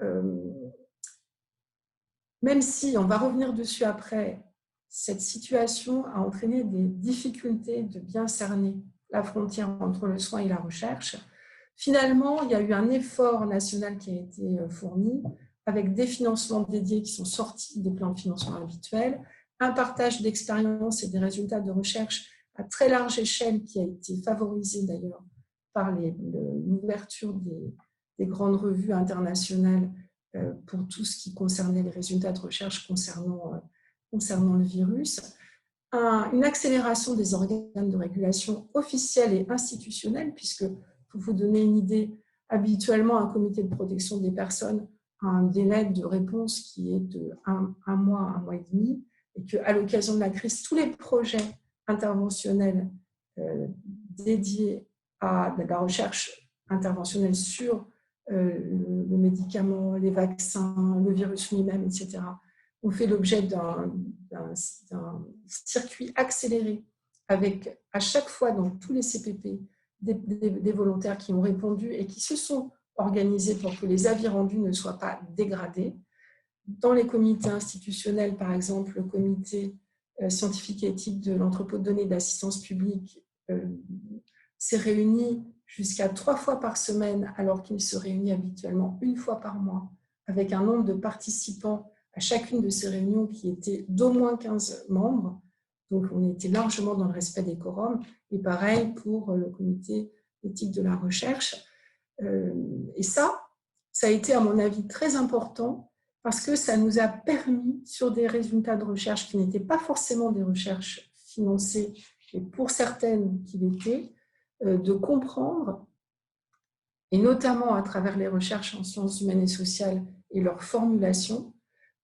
même si, on va revenir dessus après, cette situation a entraîné des difficultés de bien cerner la frontière entre le soin et la recherche, finalement, il y a eu un effort national qui a été fourni avec des financements dédiés qui sont sortis des plans de financement habituels, un partage d'expériences et des résultats de recherche à très large échelle qui a été favorisé d'ailleurs par l'ouverture des grandes revues internationales pour tout ce qui concernait les résultats de recherche concernant le virus, une accélération des organes de régulation officiels et institutionnels, puisque, pour vous donner une idée, habituellement, un comité de protection des personnes a un délai de réponse qui est de un mois et demi, et qu'à l'occasion de la crise, tous les projets interventionnels dédiés à la recherche interventionnelle sur le médicament, les vaccins, le virus lui-même, etc., ont fait l'objet d'un circuit accéléré avec, à chaque fois, dans tous les CPP, des volontaires qui ont répondu et qui se sont organisés pour que les avis rendus ne soient pas dégradés. Dans les comités institutionnels, par exemple, le comité scientifique et éthique de l'entrepôt de données d'assistance publique s'est réuni jusqu'à 3 fois par semaine, alors qu'il se réunit habituellement 1 fois par mois, avec un nombre de participants à chacune de ces réunions qui était d'au moins 15 membres. Donc, on était largement dans le respect des quorums. Et pareil pour le comité d'éthique de la recherche. Et ça a été, à mon avis, très important parce que ça nous a permis, sur des résultats de recherche qui n'étaient pas forcément des recherches financées, et pour certaines qui l'étaient, de comprendre, et notamment à travers les recherches en sciences humaines et sociales et leur formulation,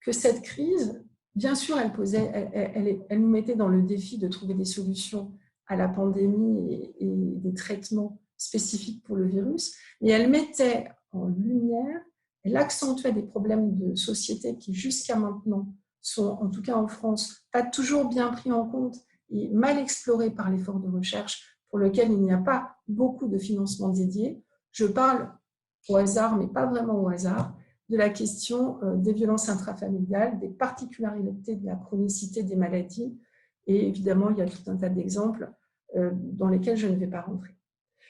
que cette crise, bien sûr, elle nous mettait dans le défi de trouver des solutions à la pandémie et des traitements spécifiques pour le virus, mais elle mettait en lumière, elle accentuait des problèmes de société qui jusqu'à maintenant sont, en tout cas en France, pas toujours bien pris en compte et mal explorés par l'effort de recherche pour lequel il n'y a pas beaucoup de financement dédié. Je parle au hasard, mais pas vraiment au hasard, de la question des violences intrafamiliales, des particularités de la chronicité des maladies. Et évidemment, il y a tout un tas d'exemples dans lesquels je ne vais pas rentrer.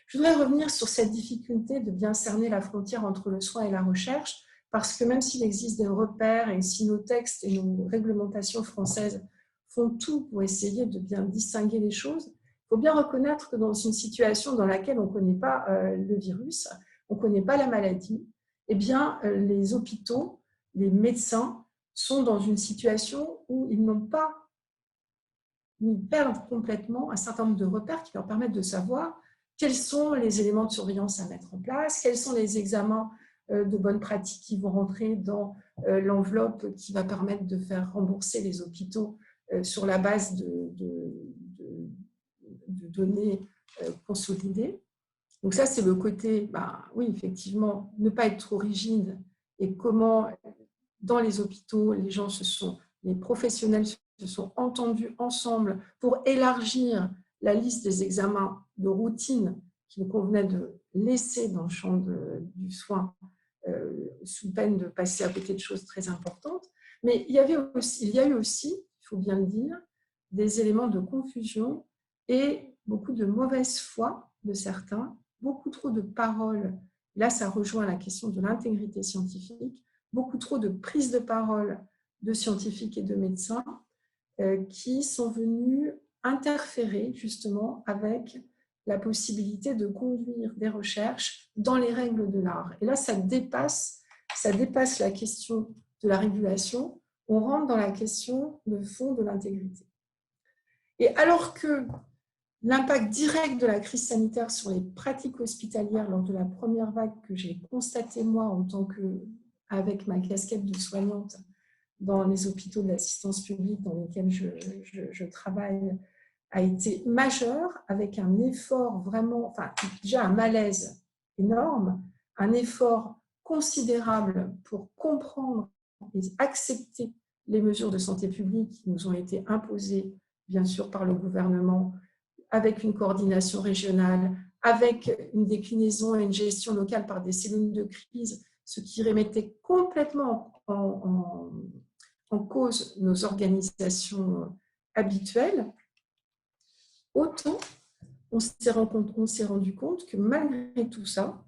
Je voudrais revenir sur cette difficulté de bien cerner la frontière entre le soin et la recherche, parce que même s'il existe des repères et si nos textes et nos réglementations françaises font tout pour essayer de bien distinguer les choses, il faut bien reconnaître que dans une situation dans laquelle on ne connaît pas le virus, on ne connaît pas la maladie, eh bien, les hôpitaux, les médecins sont dans une situation où ils n'ont pas, ils perdent complètement un certain nombre de repères qui leur permettent de savoir quels sont les éléments de surveillance à mettre en place, quels sont les examens de bonnes pratiques qui vont rentrer dans l'enveloppe qui va permettre de faire rembourser les hôpitaux sur la base de données consolidées. Donc ça, c'est le côté, oui, effectivement, ne pas être trop rigide et comment, dans les hôpitaux, les professionnels se sont entendus ensemble pour élargir la liste des examens de routine qu'il convenait de laisser dans le champ du soin sous peine de passer à côté de choses très importantes. Mais il y a eu aussi, il faut bien le dire, des éléments de confusion et beaucoup de mauvaise foi de certains, beaucoup trop de paroles. Là, ça rejoint la question de l'intégrité scientifique, beaucoup trop de prises de parole de scientifiques et de médecins qui sont venus interférer justement avec la possibilité de conduire des recherches dans les règles de l'art. Et là, ça dépasse la question de la régulation, on rentre dans la question de fond de l'intégrité. Et alors que l'impact direct de la crise sanitaire sur les pratiques hospitalières lors de la première vague que j'ai constatée moi avec ma casquette de soignante dans les hôpitaux de l'assistance publique dans lesquels je travaille a été majeur, avec un effort vraiment, enfin déjà un malaise énorme, un effort considérable pour comprendre et accepter les mesures de santé publique qui nous ont été imposées, bien sûr, par le gouvernement, avec une coordination régionale, avec une déclinaison et une gestion locale par des cellules de crise, ce qui remettait complètement en cause nos organisations habituelles. Autant, on s'est rendu compte que malgré tout ça,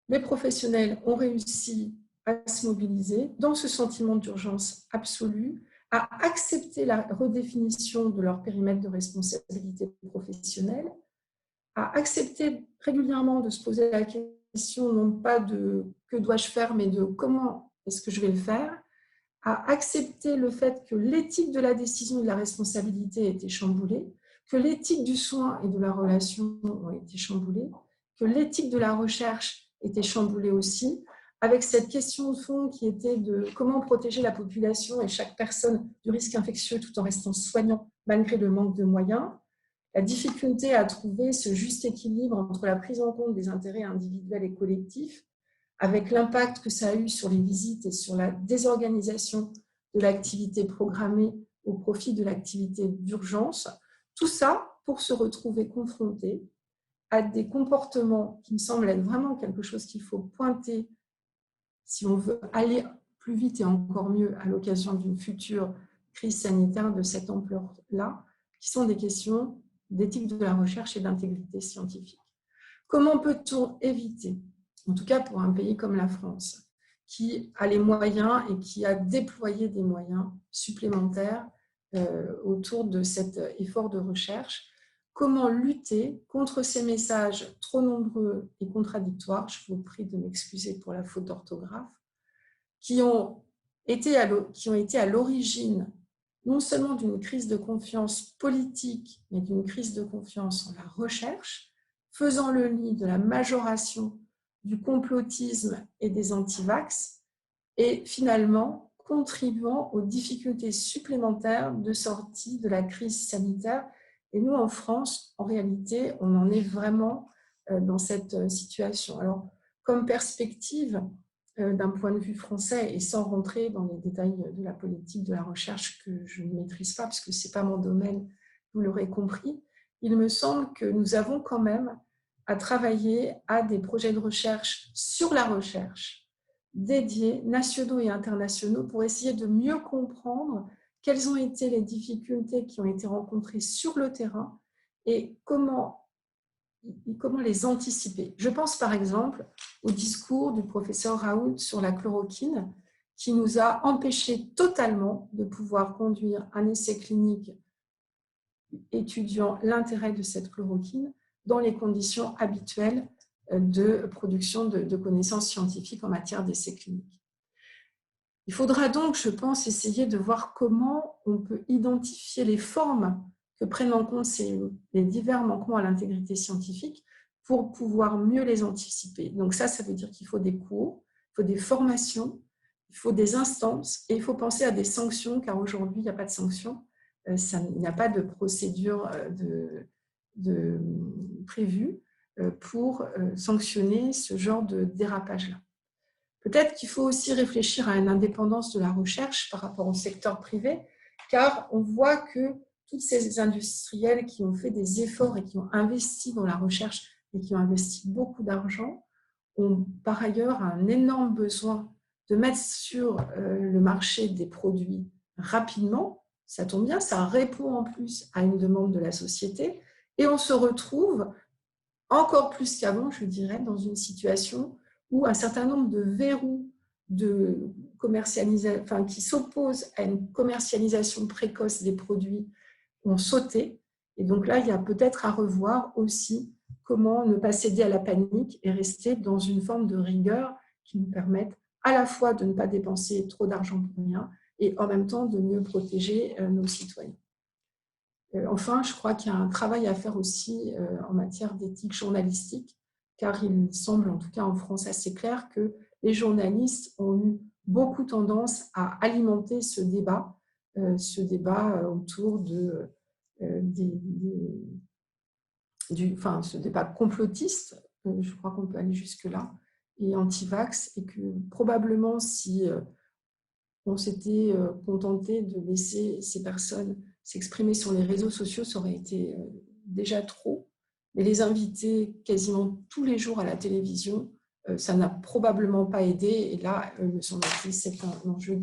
les professionnels ont réussi à se mobiliser dans ce sentiment d'urgence absolue, à accepter la redéfinition de leur périmètre de responsabilité professionnelle, à accepter régulièrement de se poser la question non pas de que dois-je faire, mais de comment est-ce que je vais le faire, à accepter le fait que l'éthique de la décision et de la responsabilité a été chamboulée, que l'éthique du soin et de la relation ont été chamboulées, que l'éthique de la recherche était chamboulée aussi, avec cette question de fond qui était de comment protéger la population et chaque personne du risque infectieux tout en restant soignant malgré le manque de moyens, la difficulté à trouver ce juste équilibre entre la prise en compte des intérêts individuels et collectifs, avec l'impact que ça a eu sur les visites et sur la désorganisation de l'activité programmée au profit de l'activité d'urgence. Tout ça pour se retrouver confronté à des comportements qui me semblent être vraiment quelque chose qu'il faut pointer si on veut aller plus vite et encore mieux à l'occasion d'une future crise sanitaire de cette ampleur-là, qui sont des questions d'éthique de la recherche et d'intégrité scientifique. Comment peut-on éviter, en tout cas pour un pays comme la France, qui a les moyens et qui a déployé des moyens supplémentaires autour de cet effort de recherche, comment lutter contre ces messages trop nombreux et contradictoires, je vous prie de m'excuser pour la faute d'orthographe, qui ont été à l'origine non seulement d'une crise de confiance politique, mais d'une crise de confiance en la recherche, faisant le lit de la majoration du complotisme et des antivax, et finalement contribuant aux difficultés supplémentaires de sortie de la crise sanitaire. Et nous, en France, en réalité, on en est vraiment dans cette situation. Alors, comme perspective, d'un point de vue français, et sans rentrer dans les détails de la politique de la recherche que je ne maîtrise pas, parce que ce n'est pas mon domaine, vous l'aurez compris, il me semble que nous avons quand même à travailler à des projets de recherche sur la recherche, dédiés, nationaux et internationaux, pour essayer de mieux comprendre quelles ont été les difficultés qui ont été rencontrées sur le terrain et comment les anticiper. Je pense par exemple au discours du professeur Raoult sur la chloroquine, qui nous a empêchés totalement de pouvoir conduire un essai clinique étudiant l'intérêt de cette chloroquine dans les conditions habituelles de production de connaissances scientifiques en matière d'essais cliniques. Il faudra donc, je pense, essayer de voir comment on peut identifier les formes que prennent en compte les divers manquements à l'intégrité scientifique pour pouvoir mieux les anticiper. Donc ça veut dire qu'il faut des cours, il faut des formations, il faut des instances et il faut penser à des sanctions, car aujourd'hui, il n'y a pas de sanctions, il n'y a pas de procédure prévue pour sanctionner ce genre de dérapage-là. Peut-être qu'il faut aussi réfléchir à une indépendance de la recherche par rapport au secteur privé, car on voit que tous ces industriels qui ont fait des efforts et qui ont investi dans la recherche et qui ont investi beaucoup d'argent ont par ailleurs un énorme besoin de mettre sur le marché des produits rapidement. Ça tombe bien, ça répond en plus à une demande de la société et on se retrouve encore plus qu'avant, je dirais, dans une situation où un certain nombre de verrous de commercialisation, qui s'opposent à une commercialisation précoce des produits ont sauté. Et donc là, il y a peut-être à revoir aussi comment ne pas céder à la panique et rester dans une forme de rigueur qui nous permette à la fois de ne pas dépenser trop d'argent pour rien et en même temps de mieux protéger nos citoyens. Enfin, je crois qu'il y a un travail à faire aussi en matière d'éthique journalistique, car il semble, en tout cas en France, assez clair que les journalistes ont eu beaucoup tendance à alimenter ce débat autour ce débat complotiste, je crois qu'on peut aller jusque-là, et anti-vax, et que probablement si on s'était contenté de laisser ces personnes s'exprimer sur les réseaux sociaux, ça aurait été déjà trop. Mais les inviter quasiment tous les jours à la télévision, ça n'a probablement pas aidé. Et là, me semble-t-il, c'est un enjeu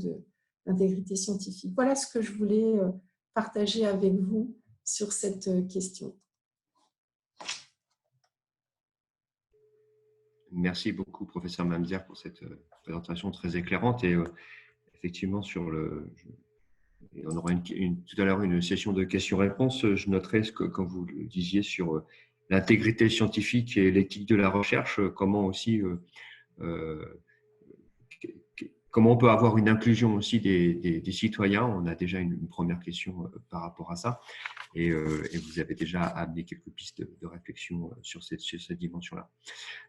d'intégrité scientifique. Voilà ce que je voulais partager avec vous sur cette question. Merci beaucoup, professeur Mamzer, pour cette présentation très éclairante. Et effectivement, on aura tout à l'heure une session de questions-réponses. Je noterai ce que, quand vous le disiez sur l'intégrité scientifique et l'éthique de la recherche, comment on peut avoir une inclusion aussi des citoyens. On a déjà une première question par rapport à ça. Et vous avez déjà amené quelques pistes de réflexion sur cette dimension-là.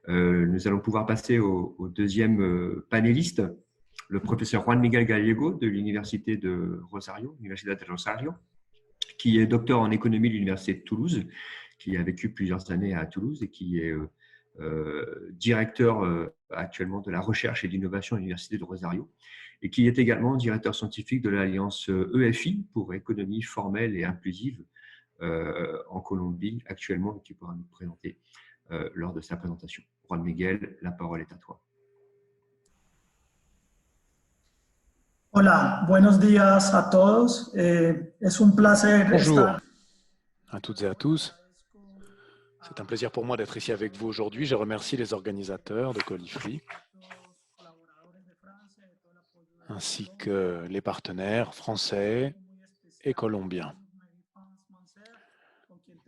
Nous allons pouvoir passer au deuxième panéliste, le professeur Juan Miguel Gallego de l'Université de Rosario, Universidad de Rosario, qui est docteur en économie de l'Université de Toulouse, qui a vécu plusieurs années à Toulouse et qui est directeur actuellement de la recherche et d'innovation à l'Université de Rosario, et qui est également directeur scientifique de l'Alliance EFI pour économie formelle et inclusive en Colombie actuellement, et qui pourra nous présenter lors de sa présentation. Juan Miguel, la parole est à toi. Hola, buenos días a todos. Es un placer Bonjour estar. à toutes et à tous. C'est un plaisir pour moi d'être ici avec vous aujourd'hui. Je remercie les organisateurs de Colifri, ainsi que les partenaires français et colombiens.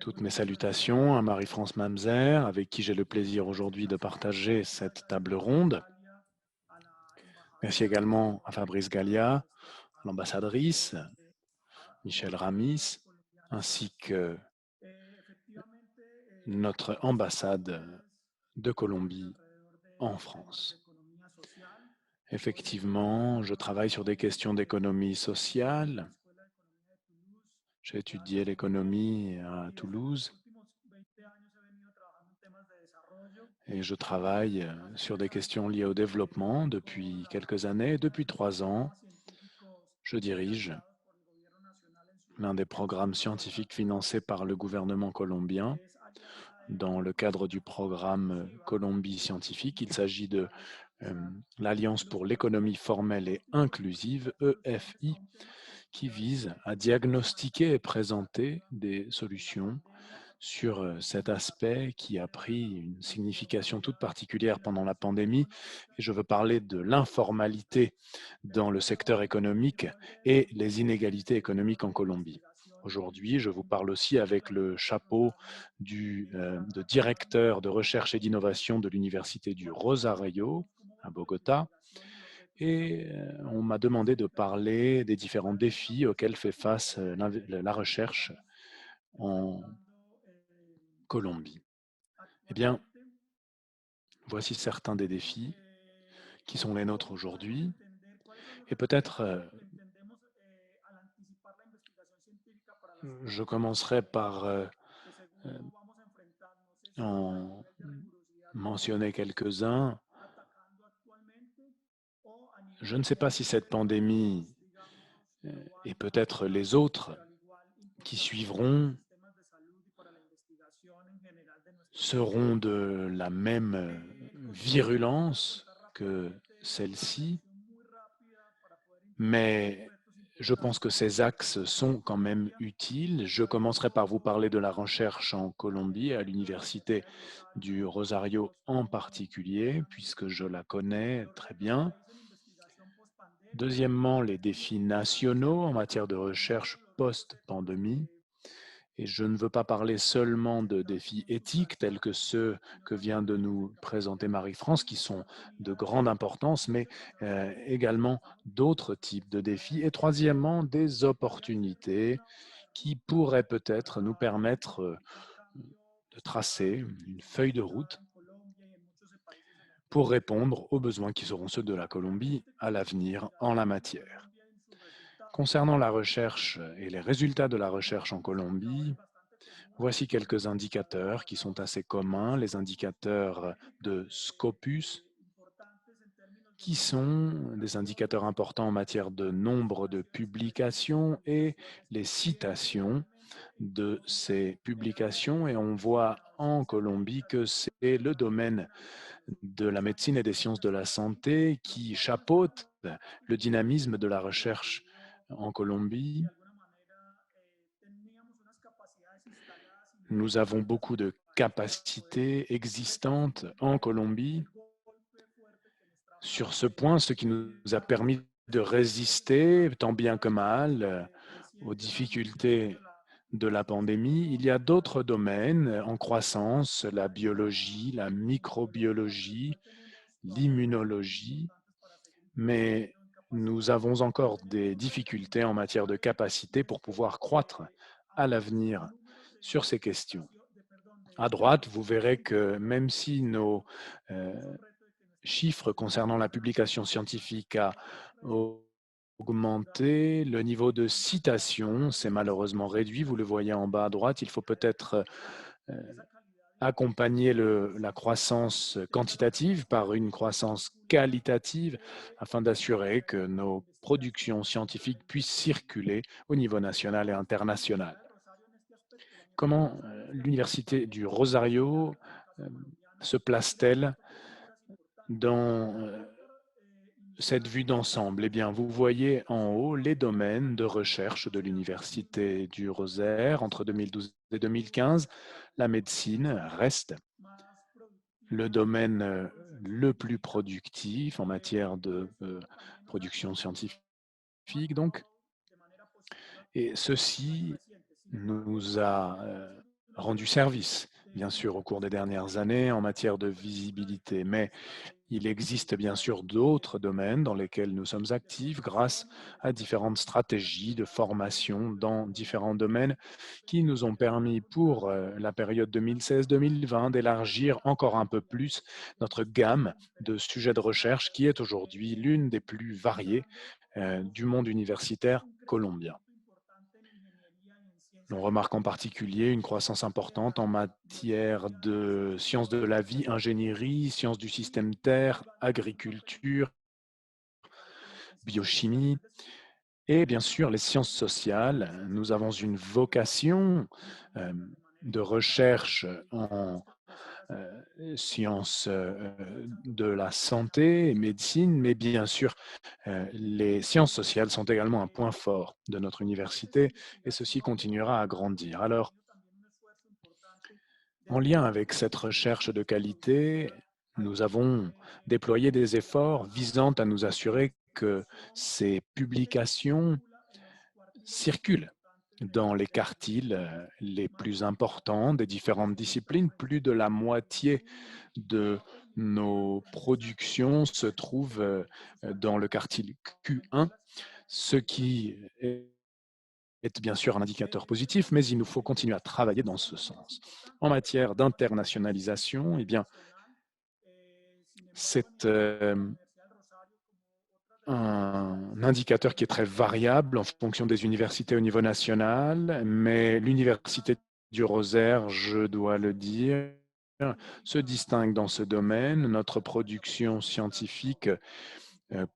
Toutes mes salutations à Marie-France Mamzer, avec qui j'ai le plaisir aujourd'hui de partager cette table ronde. Merci également à Fabrice Gallia, à l'ambassadrice, Michel Ramis, ainsi que notre ambassade de Colombie en France. Effectivement, je travaille sur des questions d'économie sociale. J'ai étudié l'économie à Toulouse et je travaille sur des questions liées au développement depuis quelques années. Depuis 3 ans, je dirige l'un des programmes scientifiques financés par le gouvernement colombien. Dans le cadre du programme Colombie scientifique, il s'agit de l'Alliance pour l'économie formelle et inclusive, EFI, qui vise à diagnostiquer et présenter des solutions sur cet aspect qui a pris une signification toute particulière pendant la pandémie. Et je veux parler de l'informalité dans le secteur économique et les inégalités économiques en Colombie. Aujourd'hui, je vous parle aussi avec le chapeau de directeur de recherche et d'innovation de l'Université du Rosario à Bogota. Et on m'a demandé de parler des différents défis auxquels fait face la recherche en Colombie. Eh bien, voici certains des défis qui sont les nôtres aujourd'hui. Et peut-être, je commencerai par en mentionner quelques-uns. Je ne sais pas si cette pandémie et peut-être les autres qui suivront seront de la même virulence que celle-ci, mais je pense que ces axes sont quand même utiles. Je commencerai par vous parler de la recherche en Colombie, à l'Université du Rosario en particulier, puisque je la connais très bien. Deuxièmement, les défis nationaux en matière de recherche post-pandémie. Et je ne veux pas parler seulement de défis éthiques tels que ceux que vient de nous présenter Marie-France, qui sont de grande importance, mais également d'autres types de défis. Et troisièmement, des opportunités qui pourraient peut-être nous permettre de tracer une feuille de route pour répondre aux besoins qui seront ceux de la Colombie à l'avenir en la matière. Concernant la recherche et les résultats de la recherche en Colombie, voici quelques indicateurs qui sont assez communs, les indicateurs de Scopus, qui sont des indicateurs importants en matière de nombre de publications et les citations de ces publications. Et on voit en Colombie que c'est le domaine de la médecine et des sciences de la santé qui chapeaute le dynamisme de la recherche en Colombie. Nous avons beaucoup de capacités existantes en Colombie sur ce point, ce qui nous a permis de résister tant bien que mal aux difficultés de la pandémie. Il y a d'autres domaines en croissance, la biologie, la microbiologie, l'immunologie, mais nous avons encore des difficultés en matière de capacité pour pouvoir croître à l'avenir sur ces questions. À droite, vous verrez que même si nos chiffres concernant la publication scientifique a augmenté, le niveau de citation s'est malheureusement réduit. Vous le voyez en bas à droite. Il faut peut-être accompagner la croissance quantitative par une croissance qualitative afin d'assurer que nos productions scientifiques puissent circuler au niveau national et international. Comment l'Université du Rosario se place-t-elle dans cette vue d'ensemble? Eh bien, vous voyez en haut les domaines de recherche de l'Université du Rosaire entre 2012 et 2015. La médecine reste le domaine le plus productif en matière de production scientifique, donc. Et ceci nous a rendu service, bien sûr, au cours des dernières années en matière de visibilité, mais il existe bien sûr d'autres domaines dans lesquels nous sommes actifs grâce à différentes stratégies de formation dans différents domaines qui nous ont permis pour la période 2016-2020 d'élargir encore un peu plus notre gamme de sujets de recherche qui est aujourd'hui l'une des plus variées du monde universitaire colombien. L'on remarque en particulier une croissance importante en matière de sciences de la vie, ingénierie, sciences du système Terre, agriculture, biochimie et bien sûr les sciences sociales. Nous avons une vocation de recherche en sciences de la santé, médecine, mais bien sûr, les sciences sociales sont également un point fort de notre université et ceci continuera à grandir. Alors, en lien avec cette recherche de qualité, nous avons déployé des efforts visant à nous assurer que ces publications circulent dans les quartiles les plus importants des différentes disciplines. Plus de la moitié de nos productions se trouvent dans le quartile Q1, ce qui est bien sûr un indicateur positif, mais il nous faut continuer à travailler dans ce sens. En matière d'internationalisation, eh bien, c'est un indicateur qui est très variable en fonction des universités au niveau national, mais l'Université du Rosaire, je dois le dire, se distingue dans ce domaine. Notre production scientifique,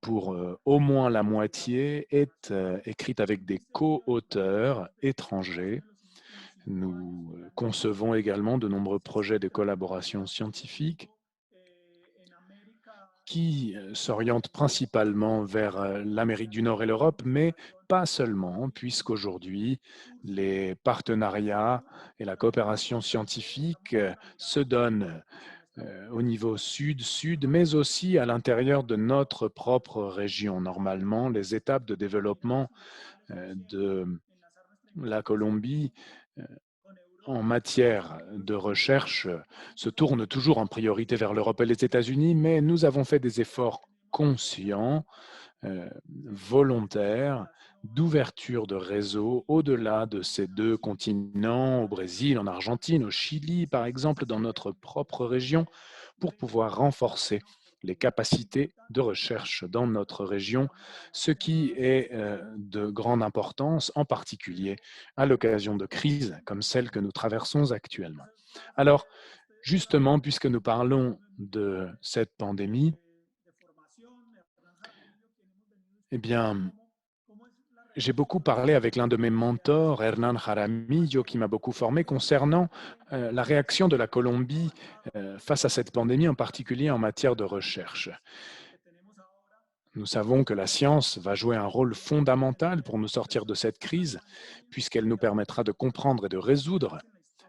pour au moins la moitié, est écrite avec des co-auteurs étrangers. Nous concevons également de nombreux projets de collaboration scientifique qui s'orientent principalement vers l'Amérique du Nord et l'Europe, mais pas seulement, puisqu'aujourd'hui, les partenariats et la coopération scientifique se donnent au niveau sud-sud, mais aussi à l'intérieur de notre propre région. Normalement, les étapes de développement de la Colombie en matière de recherche se tourne toujours en priorité vers l'Europe et les États-Unis, mais nous avons fait des efforts conscients, volontaires, d'ouverture de réseaux au-delà de ces deux continents, au Brésil, en Argentine, au Chili, par exemple, dans notre propre région, pour pouvoir renforcer les capacités de recherche dans notre région, ce qui est de grande importance, en particulier à l'occasion de crises comme celle que nous traversons actuellement. Alors, justement, puisque nous parlons de cette pandémie, eh bien, j'ai beaucoup parlé avec l'un de mes mentors, Hernán Jaramillo, qui m'a beaucoup formé concernant la réaction de la Colombie face à cette pandémie, en particulier en matière de recherche. Nous savons que la science va jouer un rôle fondamental pour nous sortir de cette crise, puisqu'elle nous permettra de comprendre et de résoudre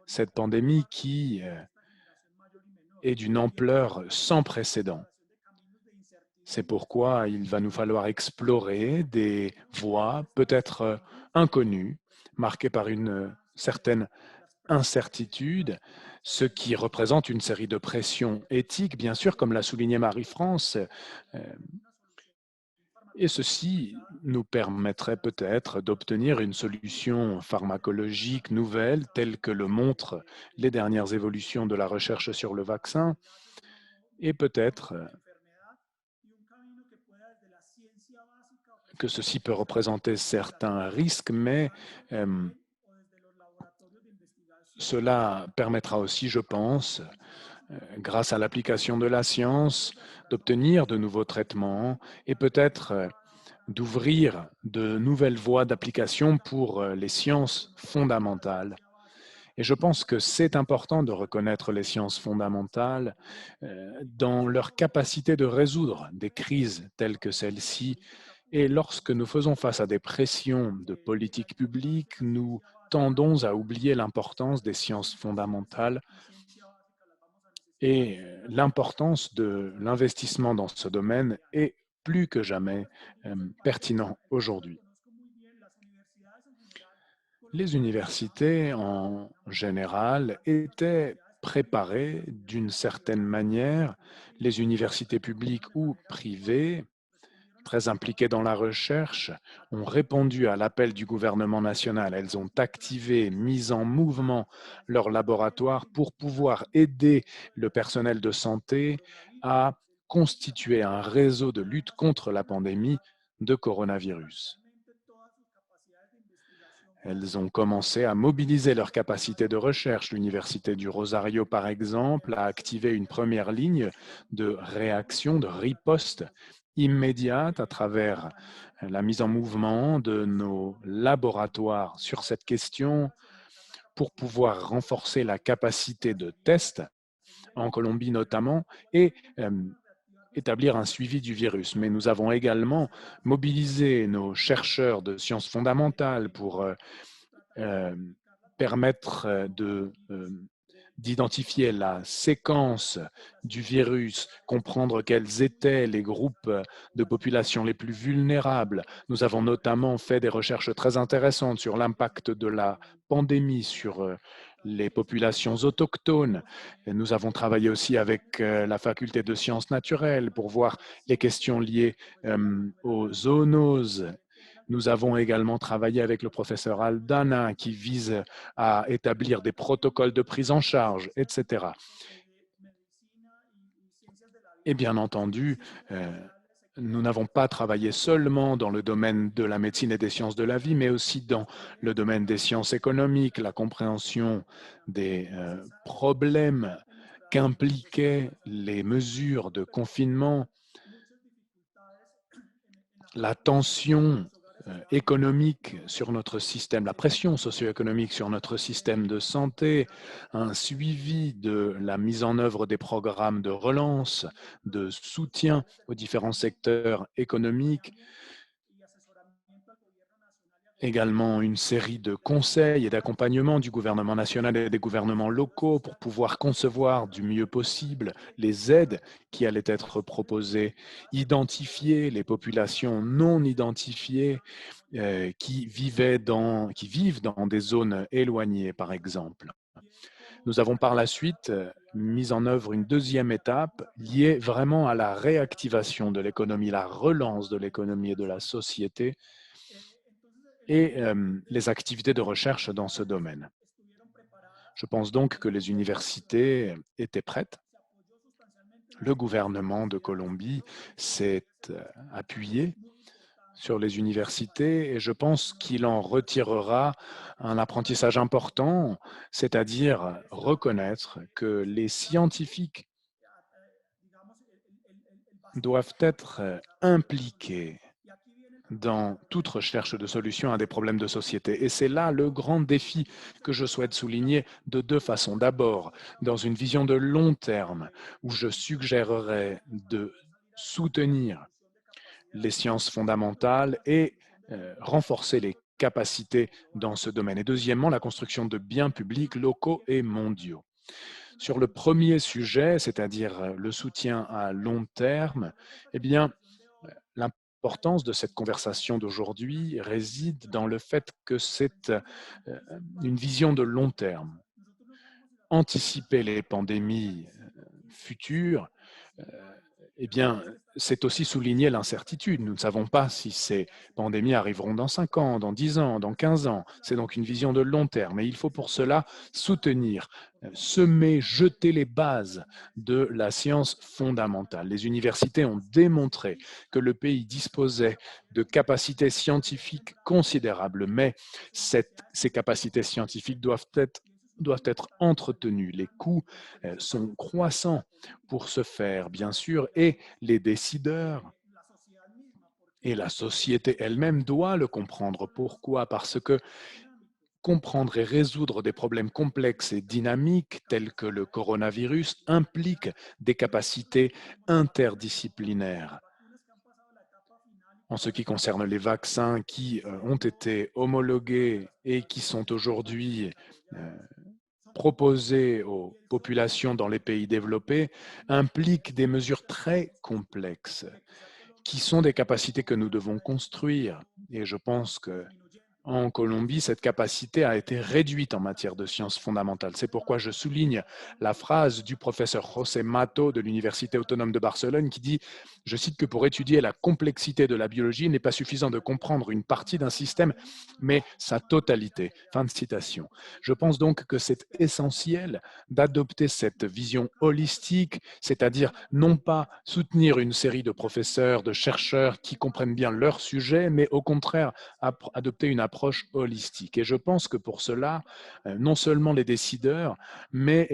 cette pandémie qui est d'une ampleur sans précédent. C'est pourquoi il va nous falloir explorer des voies peut-être inconnues, marquées par une certaine incertitude, ce qui représente une série de pressions éthiques, bien sûr, comme l'a souligné Marie-France. Et ceci nous permettrait peut-être d'obtenir une solution pharmacologique nouvelle, telle que le montrent les dernières évolutions de la recherche sur le vaccin, et peut-être que ceci peut représenter certains risques, mais cela permettra aussi, je pense, grâce à l'application de la science, d'obtenir de nouveaux traitements et peut-être d'ouvrir de nouvelles voies d'application pour les sciences fondamentales. Et je pense que c'est important de reconnaître les sciences fondamentales dans leur capacité de résoudre des crises telles que celle-ci. Et lorsque nous faisons face à des pressions de politique publique, nous tendons à oublier l'importance des sciences fondamentales et l'importance de l'investissement dans ce domaine est plus que jamais pertinent aujourd'hui. Les universités, en général, étaient préparées d'une certaine manière. Les universités publiques ou privées, très impliquées dans la recherche, ont répondu à l'appel du gouvernement national. Elles ont activé, mis en mouvement leurs laboratoires pour pouvoir aider le personnel de santé à constituer un réseau de lutte contre la pandémie de coronavirus. Elles ont commencé à mobiliser leurs capacités de recherche. L'Université du Rosario, par exemple, a activé une première ligne de réaction, de riposte immédiate à travers la mise en mouvement de nos laboratoires sur cette question pour pouvoir renforcer la capacité de test en Colombie notamment et établir un suivi du virus. Mais nous avons également mobilisé nos chercheurs de sciences fondamentales pour permettre d'identifier la séquence du virus, comprendre quels étaient les groupes de population les plus vulnérables. Nous avons notamment fait des recherches très intéressantes sur l'impact de la pandémie sur les populations autochtones. Et nous avons travaillé aussi avec la faculté de sciences naturelles pour voir les questions liées aux zoonoses. Nous avons également travaillé avec le professeur Aldana qui vise à établir des protocoles de prise en charge, etc. Et bien entendu, nous n'avons pas travaillé seulement dans le domaine de la médecine et des sciences de la vie, mais aussi dans le domaine des sciences économiques, la compréhension des problèmes qu'impliquaient les mesures de confinement, la tension économique sur notre système, la pression socio-économique sur notre système de santé, un suivi de la mise en œuvre des programmes de relance, de soutien aux différents secteurs économiques, également une série de conseils et d'accompagnement du gouvernement national et des gouvernements locaux pour pouvoir concevoir du mieux possible les aides qui allaient être proposées, identifier les populations non identifiées qui vivent dans des zones éloignées, par exemple. Nous avons par la suite mis en œuvre une deuxième étape liée vraiment à la réactivation de l'économie, la relance de l'économie et de la société, et les activités de recherche dans ce domaine. Je pense donc que les universités étaient prêtes. Le gouvernement de Colombie s'est appuyé sur les universités et je pense qu'il en retirera un apprentissage important, c'est-à-dire reconnaître que les scientifiques doivent être impliqués dans toute recherche de solutions à des problèmes de société. Et c'est là le grand défi que je souhaite souligner de deux façons. D'abord, dans une vision de long terme, où je suggérerais de soutenir les sciences fondamentales et renforcer les capacités dans ce domaine. Et deuxièmement, la construction de biens publics locaux et mondiaux. Sur le premier sujet, c'est-à-dire le soutien à long terme, eh bien, l'importance de cette conversation d'aujourd'hui réside dans le fait que c'est une vision de long terme. Anticiper les pandémies futures, eh bien, c'est aussi souligner l'incertitude. Nous ne savons pas si ces pandémies arriveront dans 5 ans, dans 10 ans, dans 15 ans. C'est donc une vision de long terme. Et il faut pour cela soutenir, semer, jeter les bases de la science fondamentale. Les universités ont démontré que le pays disposait de capacités scientifiques considérables, mais ces capacités scientifiques doivent être entretenues. Les coûts sont croissants pour ce faire, bien sûr, et les décideurs et la société elle-même doit le comprendre. Pourquoi? Parce que comprendre et résoudre des problèmes complexes et dynamiques tels que le coronavirus implique des capacités interdisciplinaires. En ce qui concerne les vaccins qui ont été homologués et qui sont aujourd'hui proposés aux populations dans les pays développés, impliquent des mesures très complexes qui sont des capacités que nous devons construire. Et je pense qu'en Colombie, cette capacité a été réduite en matière de sciences fondamentales. C'est pourquoi je souligne la phrase du professeur José Mato de l'Université autonome de Barcelone qui dit, je cite, que pour étudier la complexité de la biologie, il n'est pas suffisant de comprendre une partie d'un système, mais sa totalité. Fin de citation. Je pense donc que c'est essentiel d'adopter cette vision holistique, c'est-à-dire non pas soutenir une série de professeurs, de chercheurs qui comprennent bien leur sujet, mais au contraire adopter une approche approche holistique. Et je pense que pour cela, non seulement les décideurs, mais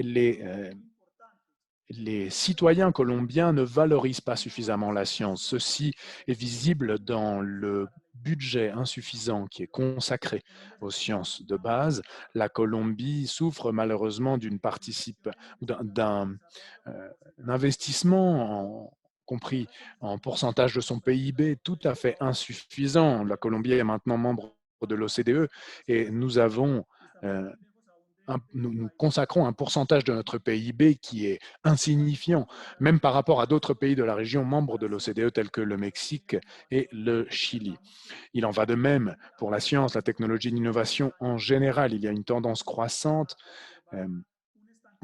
les citoyens colombiens ne valorisent pas suffisamment la science. Ceci est visible dans le budget insuffisant qui est consacré aux sciences de base. La Colombie souffre malheureusement d'un investissement compris en pourcentage de son PIB tout à fait insuffisant. La Colombie est maintenant membre de l'OCDE et nous consacrons un pourcentage de notre PIB qui est insignifiant, même par rapport à d'autres pays de la région membres de l'OCDE tels que le Mexique et le Chili. Il en va de même pour la science, la technologie et l'innovation en général. Il y a une tendance croissante.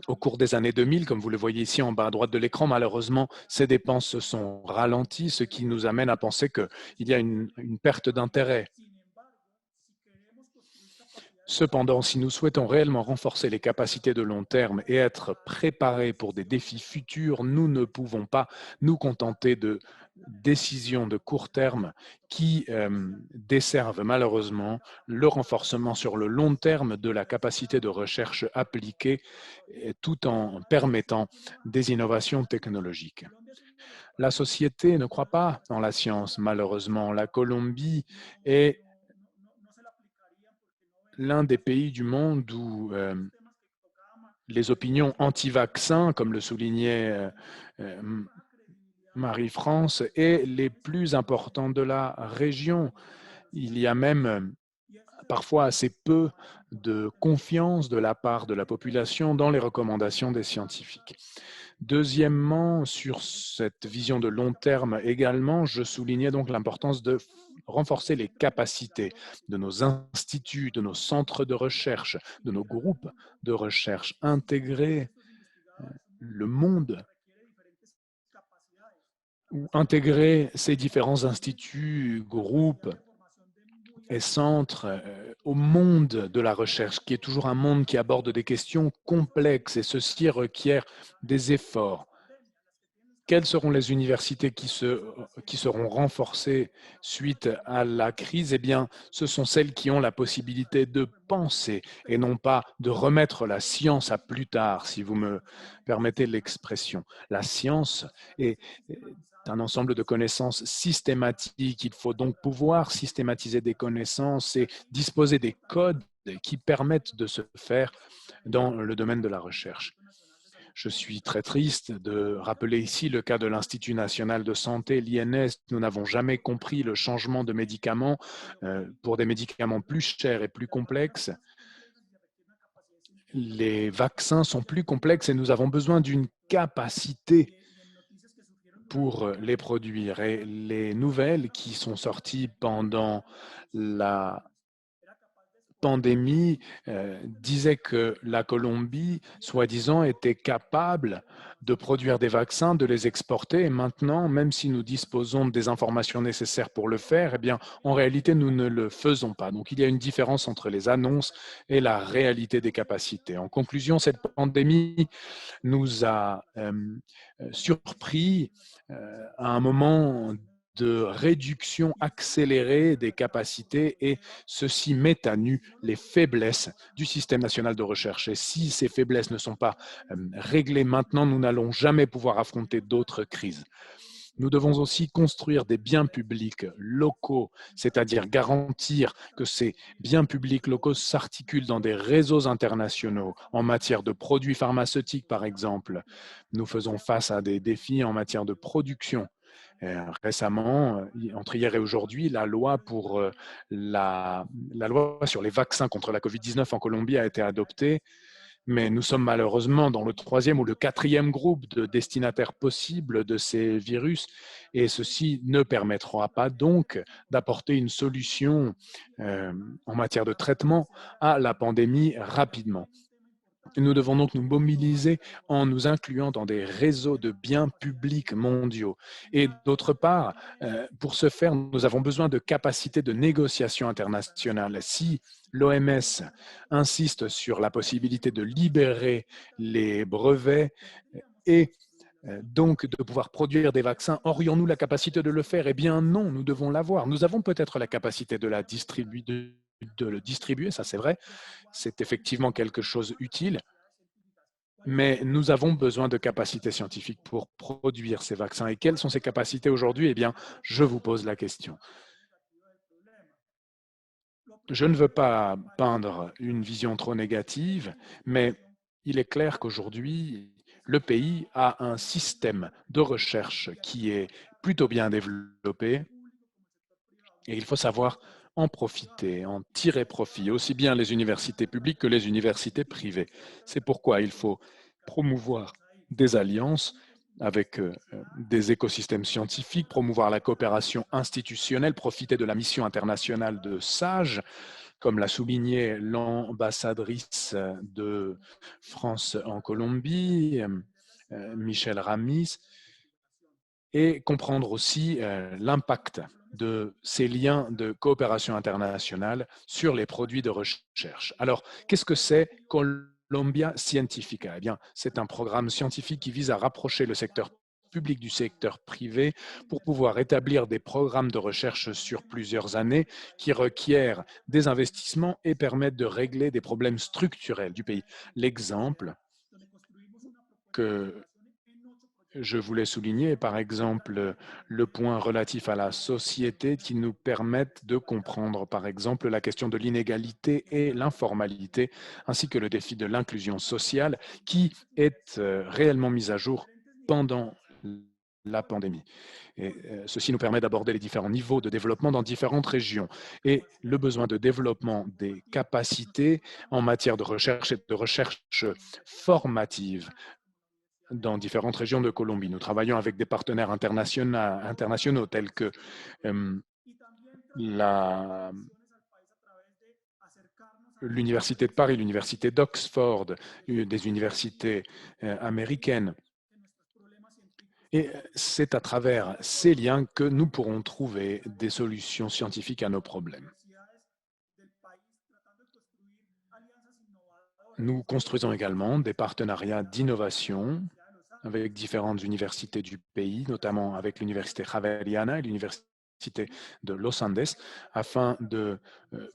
Au cours des années 2000, comme vous le voyez ici en bas à droite de l'écran, malheureusement, ces dépenses se sont ralenties, ce qui nous amène à penser qu'il y a une perte d'intérêt. Cependant, si nous souhaitons réellement renforcer les capacités de long terme et être préparés pour des défis futurs, nous ne pouvons pas nous contenter de décisions de court terme qui desservent malheureusement le renforcement sur le long terme de la capacité de recherche appliquée tout en permettant des innovations technologiques. La société ne croit pas dans la science, malheureusement. La Colombie est l'un des pays du monde où les opinions anti-vaccins, comme le soulignait Marie-France, est les plus importantes de la région. Il y a même parfois assez peu de confiance de la part de la population dans les recommandations des scientifiques. Deuxièmement, sur cette vision de long terme également, je soulignais donc l'importance de renforcer les capacités de nos instituts, de nos centres de recherche, de nos groupes de recherche, intégrer le monde, ou intégrer ces différents instituts, groupes et centres au monde de la recherche, qui est toujours un monde qui aborde des questions complexes, et ceci requiert des efforts. Quelles seront les universités qui seront renforcées suite à la crise? Eh bien, ce sont celles qui ont la possibilité de penser et non pas de remettre la science à plus tard, si vous me permettez l'expression. La science est un ensemble de connaissances systématiques. Il faut donc pouvoir systématiser des connaissances et disposer des codes qui permettent de se faire dans le domaine de la recherche. Je suis très triste de rappeler ici le cas de l'Institut national de santé, l'INS. Nous n'avons jamais compris le changement de médicaments pour des médicaments plus chers et plus complexes. Les vaccins sont plus complexes et nous avons besoin d'une capacité pour les produire. Et les nouvelles qui sont sorties pendant la pandémie disait que la Colombie, soi-disant, était capable de produire des vaccins, de les exporter. Et maintenant, même si nous disposons des informations nécessaires pour le faire, eh bien, en réalité, nous ne le faisons pas. Donc, il y a une différence entre les annonces et la réalité des capacités. En conclusion, cette pandémie nous a surpris à un moment de réduction accélérée des capacités, et ceci met à nu les faiblesses du système national de recherche. Et si ces faiblesses ne sont pas réglées maintenant, nous n'allons jamais pouvoir affronter d'autres crises. Nous devons aussi construire des biens publics locaux, c'est-à-dire garantir que ces biens publics locaux s'articulent dans des réseaux internationaux en matière de produits pharmaceutiques, par exemple. Nous faisons face à des défis en matière de production. Récemment, entre hier et aujourd'hui, la loi sur les vaccins contre la COVID-19 en Colombie a été adoptée, mais nous sommes malheureusement dans le 3e ou le 4e groupe de destinataires possibles de ces virus, et ceci ne permettra pas donc d'apporter une solution en matière de traitement à la pandémie rapidement. Nous devons donc nous mobiliser en nous incluant dans des réseaux de biens publics mondiaux. Et d'autre part, pour ce faire, nous avons besoin de capacités de négociation internationale. Si l'OMS insiste sur la possibilité de libérer les brevets et donc de pouvoir produire des vaccins, aurions-nous la capacité de le faire? Eh bien non, nous devons l'avoir. Nous avons peut-être la capacité de la distribuer, de le distribuer, ça c'est vrai, c'est effectivement quelque chose utile, mais nous avons besoin de capacités scientifiques pour produire ces vaccins. Et quelles sont ces capacités aujourd'hui? Eh bien, je vous pose la question. Je ne veux pas peindre une vision trop négative, mais il est clair qu'aujourd'hui, le pays a un système de recherche qui est plutôt bien développé et il faut savoir en profiter, en tirer profit, aussi bien les universités publiques que les universités privées. C'est pourquoi il faut promouvoir des alliances avec des écosystèmes scientifiques, promouvoir la coopération institutionnelle, profiter de la mission internationale de SAGE, comme l'a souligné l'ambassadrice de France en Colombie, Michel Ramis, et comprendre aussi l'impact de ces liens de coopération internationale sur les produits de recherche. Alors, qu'est-ce que c'est Colombia Científica? Eh bien, c'est un programme scientifique qui vise à rapprocher le secteur public du secteur privé pour pouvoir établir des programmes de recherche sur plusieurs années qui requièrent des investissements et permettent de régler des problèmes structurels du pays. L'exemple que je voulais souligner, par exemple, le point relatif à la société qui nous permettent de comprendre, par exemple, la question de l'inégalité et l'informalité, ainsi que le défi de l'inclusion sociale qui est réellement mis à jour pendant la pandémie. Et ceci nous permet d'aborder les différents niveaux de développement dans différentes régions et le besoin de développement des capacités en matière de recherche et de recherche formative dans différentes régions de Colombie. Nous travaillons avec des partenaires internationaux tels que l'Université de Paris, l'Université d'Oxford, des universités américaines. Et c'est à travers ces liens que nous pourrons trouver des solutions scientifiques à nos problèmes. Nous construisons également des partenariats d'innovation avec différentes universités du pays, notamment avec l'Université Javeriana et l'Université de Los Andes, afin de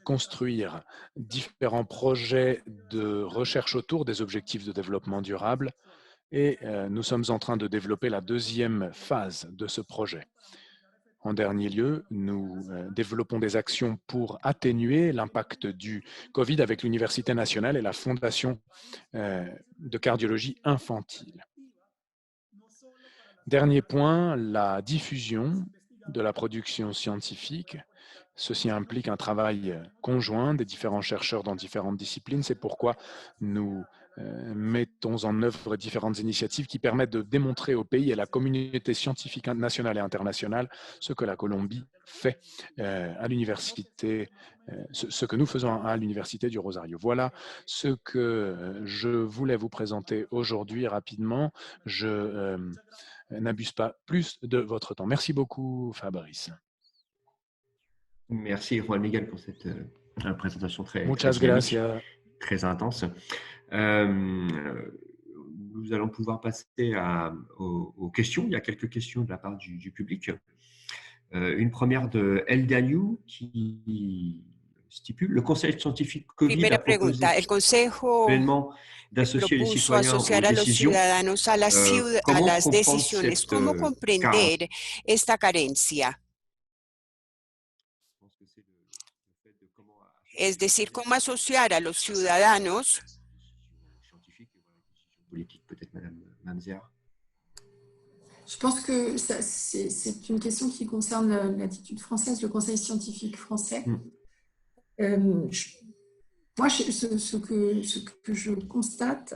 construire différents projets de recherche autour des objectifs de développement durable. Et nous sommes en train de développer la deuxième phase de ce projet. En dernier lieu, nous développons des actions pour atténuer l'impact du Covid avec l'Université nationale et la Fondation de cardiologie infantile. Dernier point, la diffusion de la production scientifique. Ceci implique un travail conjoint des différents chercheurs dans différentes disciplines. C'est pourquoi nous mettons en œuvre différentes initiatives qui permettent de démontrer au pays et à la communauté scientifique nationale et internationale ce que la Colombie fait à l'université, ce que nous faisons à l'Université du Rosario. Voilà ce que je voulais vous présenter aujourd'hui rapidement. Je n'abuse pas plus de votre temps. Merci beaucoup, Fabrice. Merci Juan Miguel pour cette présentation très intense. Nous allons pouvoir passer aux questions. Il y a quelques questions de la part du public. Une première de El Daniou qui stipule le Conseil scientifique Covid a proposé pleinement d'associer les citoyens aux décisions. Comment comprendre esta carencia? Es decir, cómo asociar a los ciudadanos. Je pense que c'est une question qui concerne l'attitude française, le Conseil scientifique français. Moi, ce que je constate,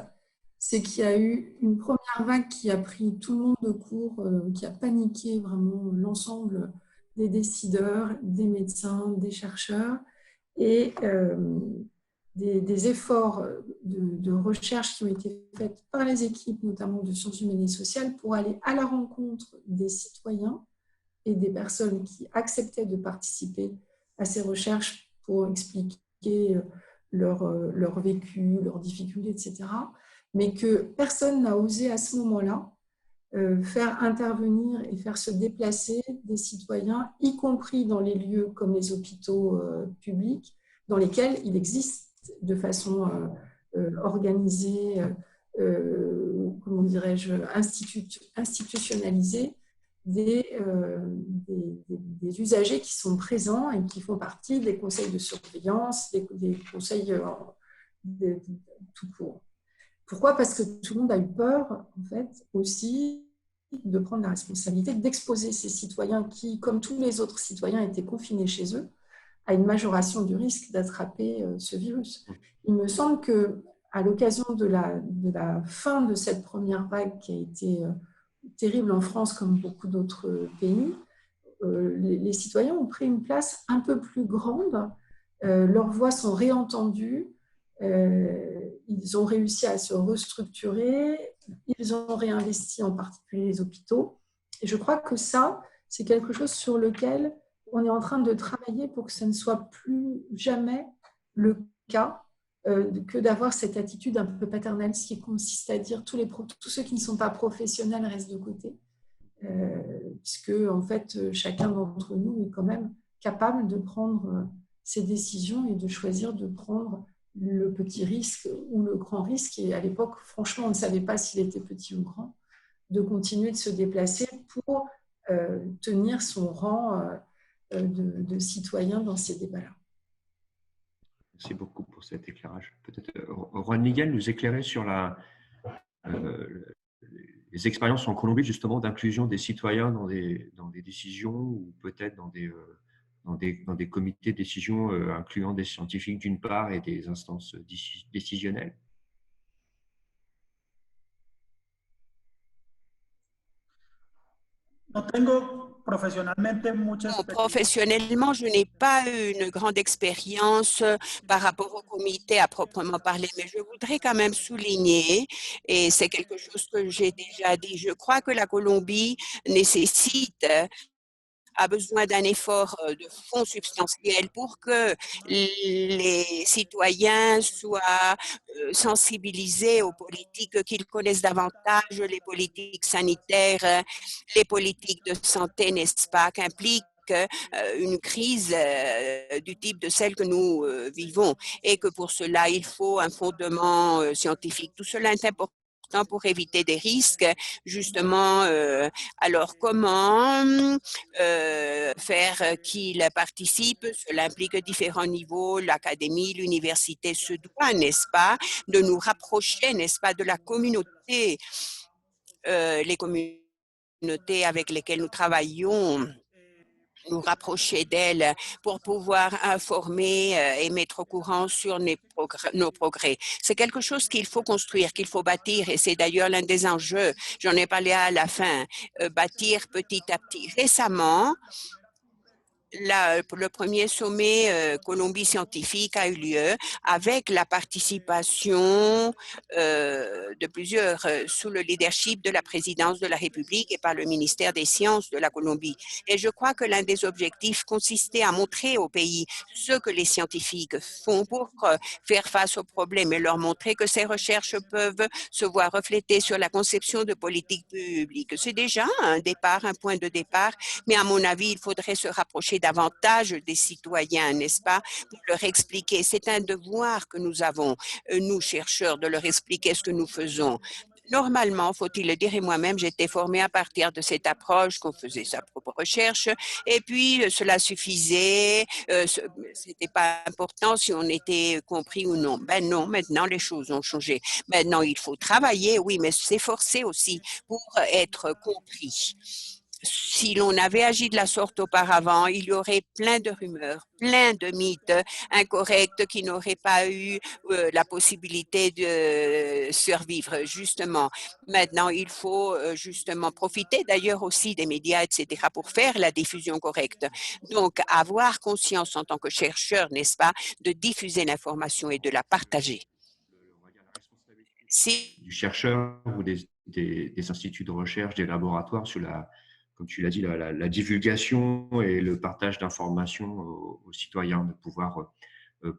c'est qu'il y a eu une première vague qui a pris tout le monde de court, qui a paniqué vraiment l'ensemble des décideurs, des médecins, des chercheurs, et des efforts de recherche qui ont été faits par les équipes, notamment de sciences humaines et sociales, pour aller à la rencontre des citoyens et des personnes qui acceptaient de participer à ces recherches pour expliquer leur vécu, leurs difficultés, etc. Mais que personne n'a osé à ce moment-là faire intervenir et faire se déplacer des citoyens, y compris dans les lieux comme les hôpitaux publics, dans lesquels il existe de façon organisée, comment dirais-je, institutionnalisée, des usagers qui sont présents et qui font partie des conseils de surveillance, des conseils tout court. Pourquoi? Parce que tout le monde a eu peur, en fait, aussi de prendre la responsabilité d'exposer ces citoyens qui, comme tous les autres citoyens, étaient confinés chez eux, à une majoration du risque d'attraper ce virus. Il me semble qu'à l'occasion de la fin de cette première vague qui a été terrible en France comme beaucoup d'autres pays, les citoyens ont pris une place un peu plus grande, leurs voix sont réentendues, ils ont réussi à se restructurer, ils ont réinvesti en particulier les hôpitaux. Et je crois que ça, c'est quelque chose sur lequel on est en train de travailler pour que ça ne soit plus jamais le cas, que d'avoir cette attitude un peu paternelle, ce qui consiste à dire tous ceux qui ne sont pas professionnels restent de côté, puisque en fait, chacun d'entre nous est quand même capable de prendre ses décisions et de choisir de prendre le petit risque ou le grand risque. Et à l'époque, franchement, on ne savait pas s'il était petit ou grand, de continuer de se déplacer pour tenir son rang de citoyen dans ces débats-là. Merci beaucoup pour cet éclairage. Peut-être Juan Miguel nous éclairer sur les expériences en Colombie justement d'inclusion des citoyens dans des décisions ou peut-être dans des comités de décision incluant des scientifiques d'une part et des instances décisionnelles. Professionnellement, je n'ai pas eu une grande expérience par rapport au comité à proprement parler, mais je voudrais quand même souligner, et c'est quelque chose que j'ai déjà dit, je crois que la Colombie a besoin d'un effort de fonds substantiel pour que les citoyens soient sensibilisés aux politiques, qu'ils connaissent davantage les politiques sanitaires, les politiques de santé, n'est-ce pas, qu'implique une crise du type de celle que nous vivons et que pour cela, il faut un fondement scientifique. Tout cela est important pour éviter des risques, justement. Alors, comment faire qu'ils participent? Cela implique différents niveaux. L'académie, l'université se doit, n'est-ce pas, de nous rapprocher, n'est-ce pas, de la communauté, les communautés avec lesquelles nous travaillons, nous rapprocher d'elles pour pouvoir informer et mettre au courant sur nos progrès. C'est quelque chose qu'il faut construire, qu'il faut bâtir, et c'est d'ailleurs l'un des enjeux, j'en ai parlé à la fin, bâtir petit à petit. Récemment, le premier sommet Colombie scientifique a eu lieu avec la participation de plusieurs sous le leadership de la présidence de la République et par le ministère des Sciences de la Colombie. Et je crois que l'un des objectifs consistait à montrer au pays ce que les scientifiques font pour faire face aux problèmes et leur montrer que ces recherches peuvent se voir reflétées sur la conception de politiques publiques. C'est déjà un point de départ, mais à mon avis, il faudrait se rapprocher davantage des citoyens, n'est-ce pas, pour leur expliquer. C'est un devoir que nous avons, nous chercheurs, de leur expliquer ce que nous faisons. Normalement, faut-il le dire, et moi-même, j'étais formée à partir de cette approche qu'on faisait sa propre recherche, et puis cela suffisait, c'était pas important si on était compris ou non. Ben non, maintenant les choses ont changé. Maintenant, il faut travailler, oui, mais s'efforcer aussi pour être compris. Si l'on avait agi de la sorte auparavant, il y aurait plein de rumeurs, plein de mythes incorrects qui n'auraient pas eu la possibilité de survivre. Justement, maintenant, il faut justement profiter d'ailleurs aussi des médias, etc., pour faire la diffusion correcte. Donc, avoir conscience en tant que chercheur, n'est-ce pas, de diffuser l'information et de la partager. Du chercheur ou des instituts de recherche, des laboratoires sur comme tu l'as dit, la divulgation et le partage d'informations aux citoyens, de pouvoir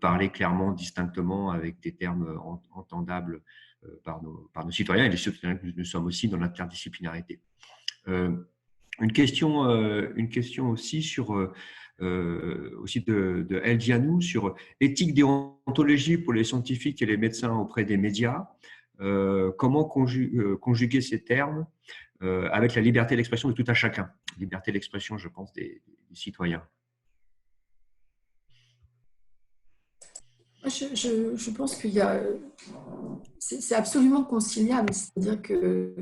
parler clairement, distinctement, avec des termes entendables par nos citoyens et les citoyens que nous sommes aussi dans l'interdisciplinarité. Une question aussi sur aussi de El Dianou sur éthique déontologie pour les scientifiques et les médecins auprès des médias. Comment conjuguer ces termes avec la liberté d'expression de tout un chacun. Liberté d'expression, je pense, des citoyens. Je pense qu'il y a… C'est absolument conciliable, c'est-à-dire que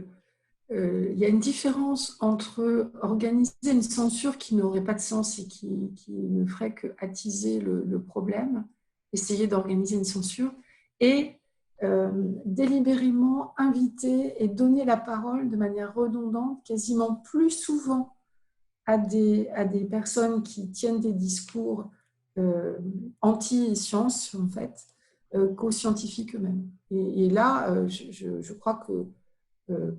il y a une différence entre organiser une censure qui n'aurait pas de sens et qui ne ferait que attiser le problème, essayer d'organiser une censure, et délibérément inviter et donner la parole de manière redondante, quasiment plus souvent à des personnes qui tiennent des discours anti-science, en fait, qu'aux scientifiques eux-mêmes. Et là, je crois que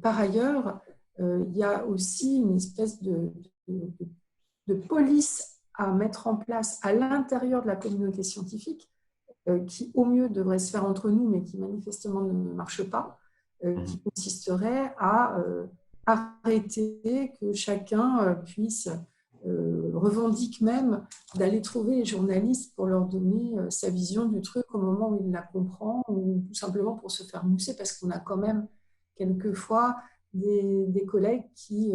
par ailleurs, il y a aussi une espèce de police à mettre en place à l'intérieur de la communauté scientifique, qui au mieux devrait se faire entre nous, mais qui manifestement ne marche pas, qui consisterait à arrêter que chacun puisse revendique même d'aller trouver les journalistes pour leur donner sa vision du truc au moment où il la comprend, ou tout simplement pour se faire mousser, parce qu'on a quand même quelquefois des collègues qui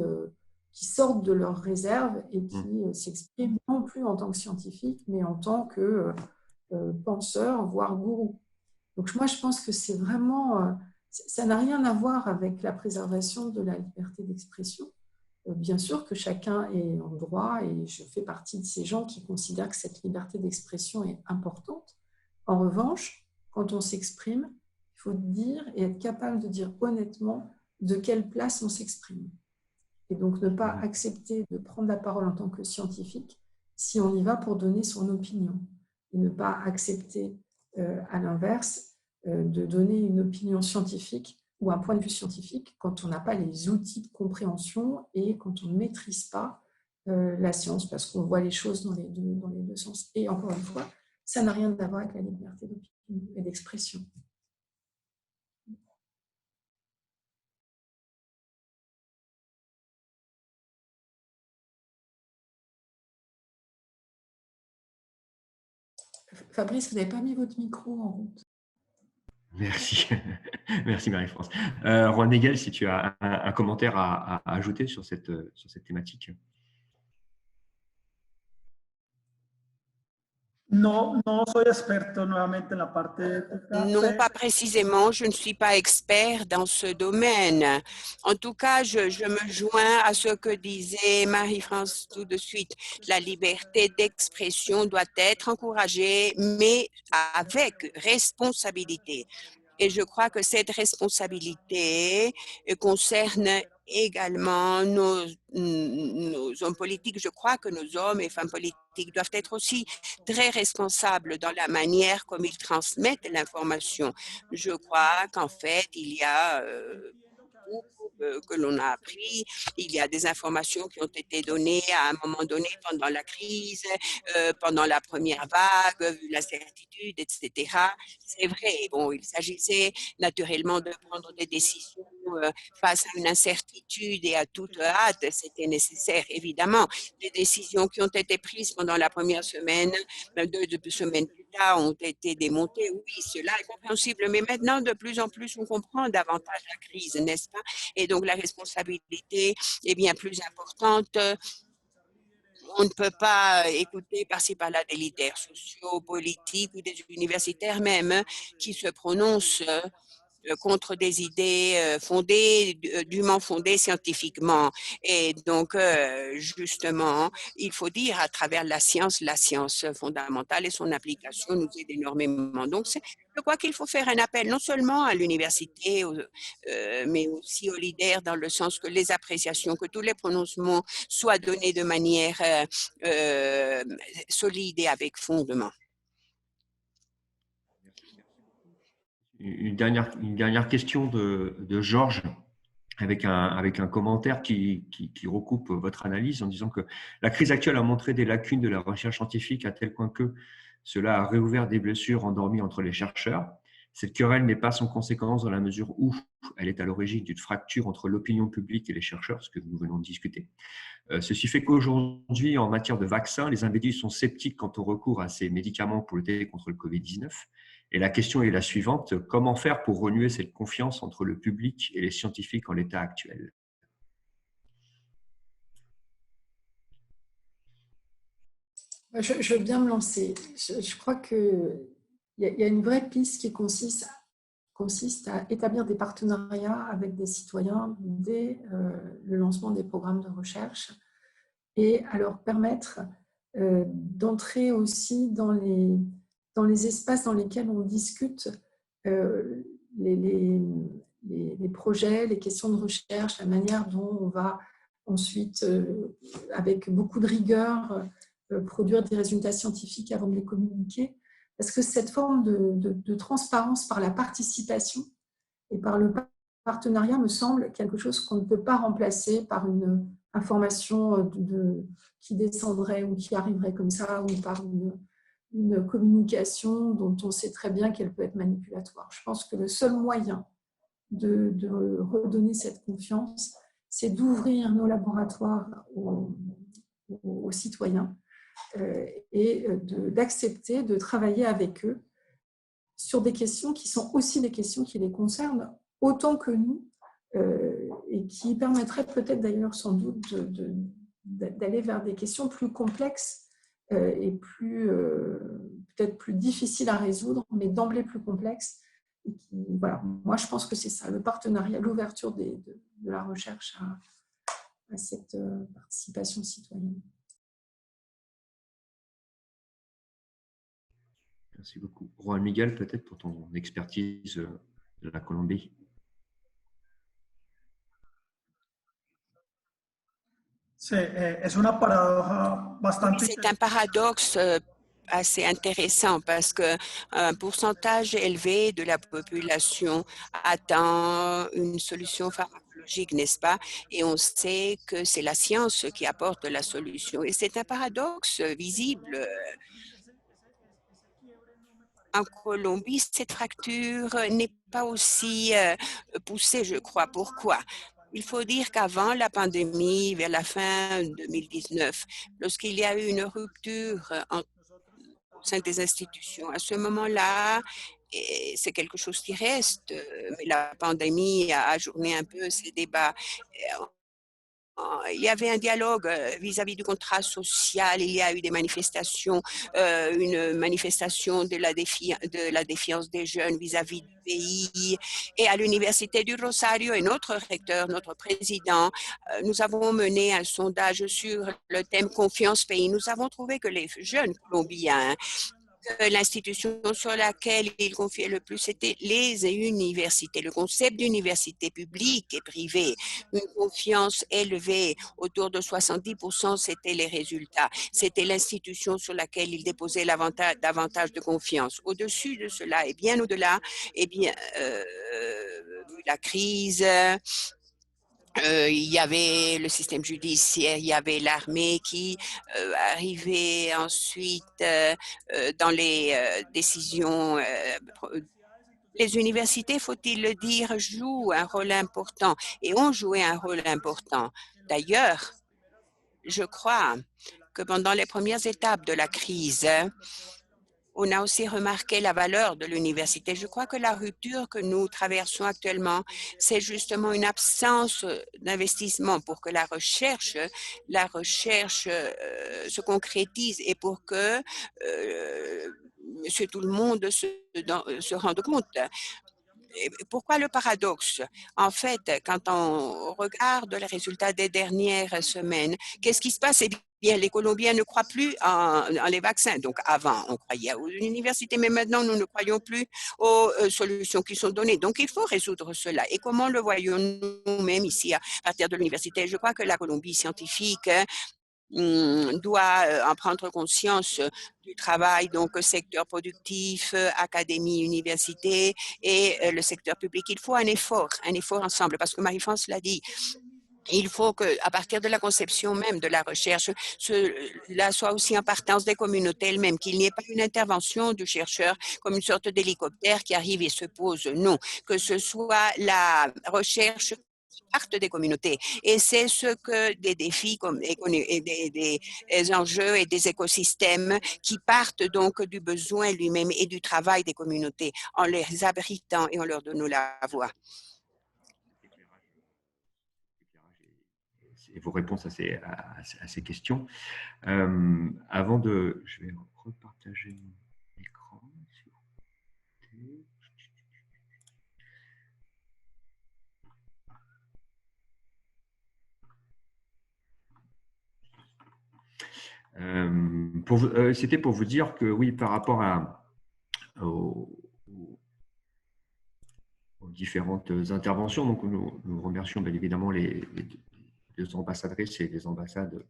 sortent de leurs réserves et qui s'expriment non plus en tant que scientifiques, mais en tant que penseurs, voire gourous. Donc moi, je pense que c'est vraiment… ça n'a rien à voir avec la préservation de la liberté d'expression. Bien sûr que chacun est en droit, et je fais partie de ces gens qui considèrent que cette liberté d'expression est importante. En revanche, quand on s'exprime, il faut dire et être capable de dire honnêtement de quelle place on s'exprime. Et donc ne pas accepter de prendre la parole en tant que scientifique si on y va pour donner son opinion. Et ne pas accepter, à l'inverse, de donner une opinion scientifique ou un point de vue scientifique quand on n'a pas les outils de compréhension et quand on ne maîtrise pas la science, parce qu'on voit les choses dans les deux sens. Et encore une fois, ça n'a rien à voir avec la liberté d'opinion et d'expression. Fabrice, vous n'avez pas mis votre micro en route. Merci. Merci Marie-France. Juan Miguel, si tu as un commentaire à ajouter sur cette thématique. No, no soy experto nuevamente en la parte ética. Non, pas précisément. Je ne suis pas expert dans ce domaine. En tout cas, je me joins à ce que disait Marie-France tout de suite. La liberté d'expression doit être encouragée, mais avec responsabilité. Et je crois que cette responsabilité concerne également nos hommes politiques. Je crois que nos hommes et femmes politiques doivent être aussi très responsables dans la manière comme ils transmettent l'information. Je crois qu'en fait, il y a que l'on a appris. Il y a des informations qui ont été données à un moment donné pendant la crise, pendant la première vague, vu l'incertitude, etc. C'est vrai. Bon, il s'agissait naturellement de prendre des décisions face à une incertitude et à toute hâte. C'était nécessaire, évidemment. Les décisions qui ont été prises pendant la première semaine, deux semaines plus tard, ont été démontées. Oui, cela est compréhensible. Mais maintenant, de plus en plus, on comprend davantage la crise, n'est-ce pas? Et donc, la responsabilité est bien plus importante. On ne peut pas écouter par-ci par-là des leaders sociaux, politiques ou des universitaires même qui se prononcent contre des idées fondées, dûment fondées scientifiquement. Et donc, justement, il faut dire à travers la science fondamentale et son application nous aide énormément. Donc, je crois qu'il faut faire un appel non seulement à l'université, mais aussi aux leaders dans le sens que les appréciations, que tous les prononcements soient donnés de manière solide et avec fondement. Une dernière question de Georges, avec un commentaire qui recoupe votre analyse en disant que la crise actuelle a montré des lacunes de la recherche scientifique à tel point que cela a réouvert des blessures endormies entre les chercheurs. Cette querelle n'est pas sans conséquence dans la mesure où elle est à l'origine d'une fracture entre l'opinion publique et les chercheurs, ce que nous venons de discuter. Ceci fait qu'aujourd'hui, en matière de vaccins, les individus sont sceptiques quant au recours à ces médicaments pour lutter contre le Covid-19. Et la question est la suivante, comment faire pour renouer cette confiance entre le public et les scientifiques en l'état actuel? Je veux bien me lancer. Je crois qu'il y a une vraie piste qui consiste à établir des partenariats avec des citoyens dès le lancement des programmes de recherche et à leur permettre d'entrer aussi dans les espaces dans lesquels on discute les projets, les questions de recherche, la manière dont on va ensuite, avec beaucoup de rigueur, produire des résultats scientifiques avant de les communiquer. Parce que cette forme de transparence par la participation et par le partenariat me semble quelque chose qu'on ne peut pas remplacer par une information qui descendrait ou qui arriverait comme ça, ou par une communication dont on sait très bien qu'elle peut être manipulatoire. Je pense que le seul moyen de redonner cette confiance, c'est d'ouvrir nos laboratoires aux citoyens et d'accepter de travailler avec eux sur des questions qui sont aussi des questions qui les concernent autant que nous et qui permettraient peut-être d'ailleurs sans doute d'aller vers des questions plus complexes et peut-être plus difficiles à résoudre, mais d'emblée plus complexes. Et voilà. Moi, je pense que c'est ça, le partenariat, l'ouverture de la recherche à cette participation citoyenne. Merci beaucoup. Juan Miguel, peut-être pour ton expertise de la Colombie. C'est un paradoxe assez intéressant parce qu'un pourcentage élevé de la population attend une solution pharmacologique, n'est-ce pas? Et on sait que c'est la science qui apporte la solution. Et c'est un paradoxe visible. En Colombie, cette fracture n'est pas aussi poussée, je crois. Pourquoi? Il faut dire qu'avant la pandémie, vers la fin 2019, lorsqu'il y a eu une rupture au sein des institutions, à ce moment-là, c'est quelque chose qui reste, mais la pandémie a ajourné un peu ces débats. Il y avait un dialogue vis-à-vis du contrat social, il y a eu des manifestations, une manifestation de la défiance des jeunes vis-à-vis du pays. Et à l'Université du Rosario, et notre recteur, notre président, nous avons mené un sondage sur le thème confiance pays. Nous avons trouvé que les jeunes Colombiens, l'institution sur laquelle il confiait le plus, c'était les universités. Le concept d'université publique et privée, une confiance élevée, autour de 70%, c'était les résultats. C'était l'institution sur laquelle il déposait davantage de confiance. Au-dessus de cela et bien au-delà, eh bien, la crise, il y avait le système judiciaire, il y avait l'armée qui arrivait ensuite dans les décisions. Les universités, faut-il le dire, jouent un rôle important et ont joué un rôle important. D'ailleurs, je crois que pendant les premières étapes de la crise, on a aussi remarqué la valeur de l'université. Je crois que la rupture que nous traversons actuellement, c'est justement une absence d'investissement pour que la recherche se concrétise et pour que monsieur tout le monde se rende compte. Et pourquoi le paradoxe? En fait, quand on regarde les résultats des dernières semaines, qu'est-ce qui se passe? Eh bien, les Colombiens ne croient plus en les vaccins. Donc, avant, on croyait aux universités, mais maintenant, nous ne croyons plus aux solutions qui sont données. Donc, il faut résoudre cela. Et comment le voyons-nous même ici, à partir de l'université? Je crois que la Colombie scientifique doit en prendre conscience du travail, donc secteur productif, académie, université et le secteur public. Il faut un effort ensemble, parce que Marie-France l'a dit, Il faut qu'à partir de la conception même de la recherche, cela soit aussi en partance des communautés elles-mêmes, qu'il n'y ait pas une intervention du chercheur comme une sorte d'hélicoptère qui arrive et se pose. Non, que ce soit la recherche qui parte des communautés. Et c'est ce que des défis et des enjeux et des écosystèmes qui partent donc du besoin lui-même et du travail des communautés en les abritant et en leur donnant la voix. Et vos réponses à ces questions. Avant de... Je vais repartager mon écran. C'était pour vous dire que oui, par rapport aux différentes interventions, donc nous remercions bien évidemment les deux ambassadrices et les ambassades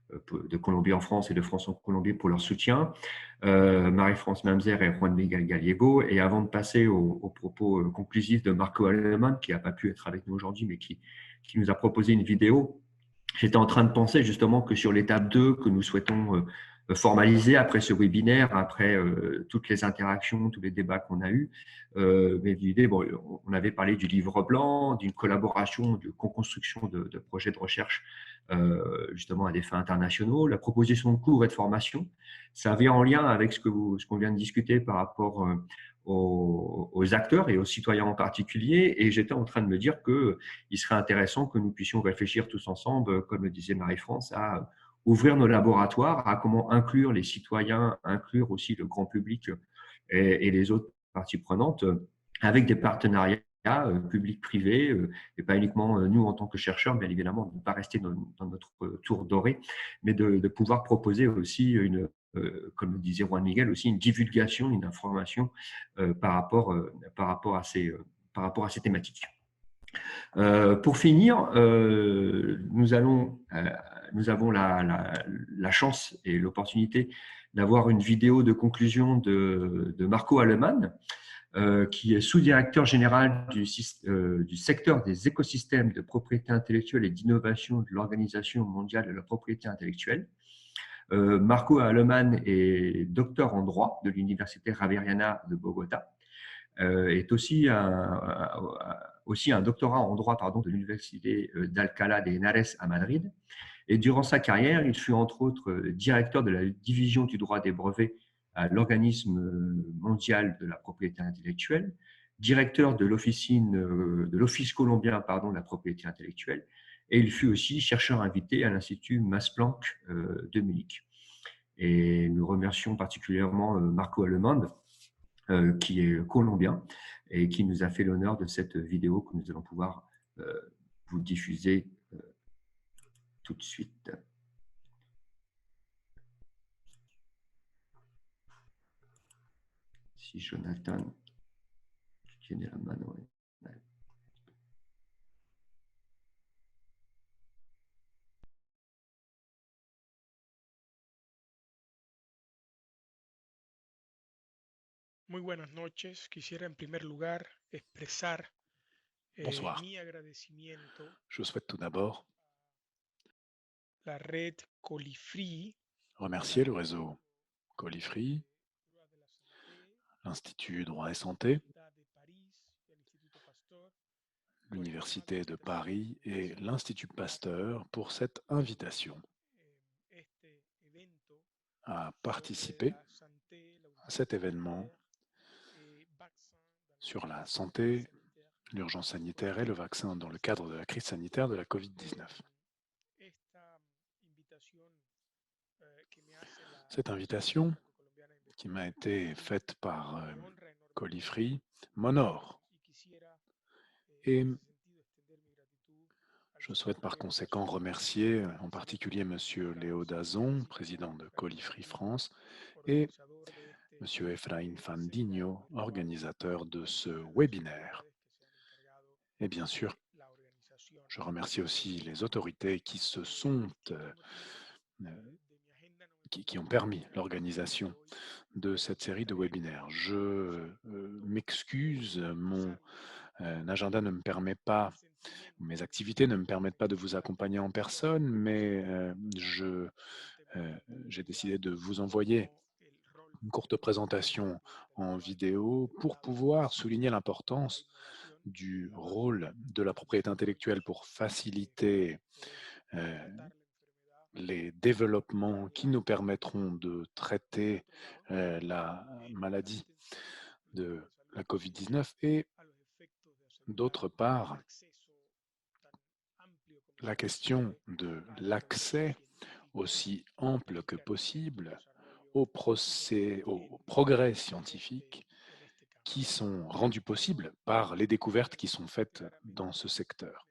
de Colombie en France et de France en Colombie pour leur soutien, Marie-France Mamzer et Juan Miguel Gallego. Et avant de passer aux propos conclusifs de Marco Aleman, qui n'a pas pu être avec nous aujourd'hui, mais qui nous a proposé une vidéo, j'étais en train de penser justement que sur l'étape 2 que nous souhaitons formaliser après ce webinaire, après toutes les interactions, tous les débats qu'on a eus, mais l'idée, bon, on avait parlé du livre blanc, d'une collaboration, de co-construction de projets de recherche justement à des fins internationaux, la proposition de cours et de formation. Ça avait en lien avec ce qu'on vient de discuter par rapport aux acteurs et aux citoyens en particulier, et j'étais en train de me dire qu'il serait intéressant que nous puissions réfléchir tous ensemble, comme le disait Marie-France, à ouvrir nos laboratoires, à comment inclure les citoyens, inclure aussi le grand public et les autres parties prenantes, avec des partenariats public-privé, et pas uniquement nous en tant que chercheurs, bien évidemment, de ne pas rester dans notre tour doré, mais de pouvoir proposer aussi comme le disait Juan Miguel, aussi une divulgation, une information par rapport à ces thématiques. Pour finir, nous avons la chance et l'opportunité d'avoir une vidéo de conclusion de Marco Aleman, qui est sous-directeur général du secteur des écosystèmes de propriété intellectuelle et d'innovation de l'Organisation mondiale de la propriété intellectuelle. Marco Aleman est docteur en droit de l'Université Javeriana de Bogota, est aussi un doctorat en droit de l'Université d'Alcalá de Henares à Madrid. Et durant sa carrière, il fut entre autres directeur de la division du droit des brevets à l'Organisme mondial de la propriété intellectuelle, directeur de l'Office colombien de la propriété intellectuelle, et il fut aussi chercheur invité à l'Institut Max Planck de Munich. Et nous remercions particulièrement Marco Aleman, qui est colombien et qui nous a fait l'honneur de cette vidéo que nous allons pouvoir vous diffuser tout de suite. Si Jonathan tiene la mano. Muy buenas noches. Quisiera en primer lugar expresar Bonsoir. mi agradecimiento Je souhaite tout d'abord la red Colifree, remercier le réseau Colifree, l'Institut Droit et Santé, l'Université de Paris et l'Institut Pasteur pour cette invitation à participer à cet événement sur la santé, l'urgence sanitaire et le vaccin dans le cadre de la crise sanitaire de la Covid-19. Cette invitation qui m'a été faite par Colifree m'honore et je souhaite par conséquent remercier en particulier M. Léo Dazon, président de Colifree France, et M. Efraín Fandiño, organisateur de ce webinaire. Et bien sûr, je remercie aussi les autorités qui qui ont permis l'organisation de cette série de webinaires. Je m'excuse, mon agenda ne me permet pas, mes activités ne me permettent pas de vous accompagner en personne, mais j'ai décidé de vous envoyer une courte présentation en vidéo pour pouvoir souligner l'importance du rôle de la propriété intellectuelle pour faciliter les développements qui nous permettront de traiter la maladie de la COVID-19 et d'autre part, la question de l'accès aussi ample que possible aux progrès scientifiques qui sont rendus possibles par les découvertes qui sont faites dans ce secteur.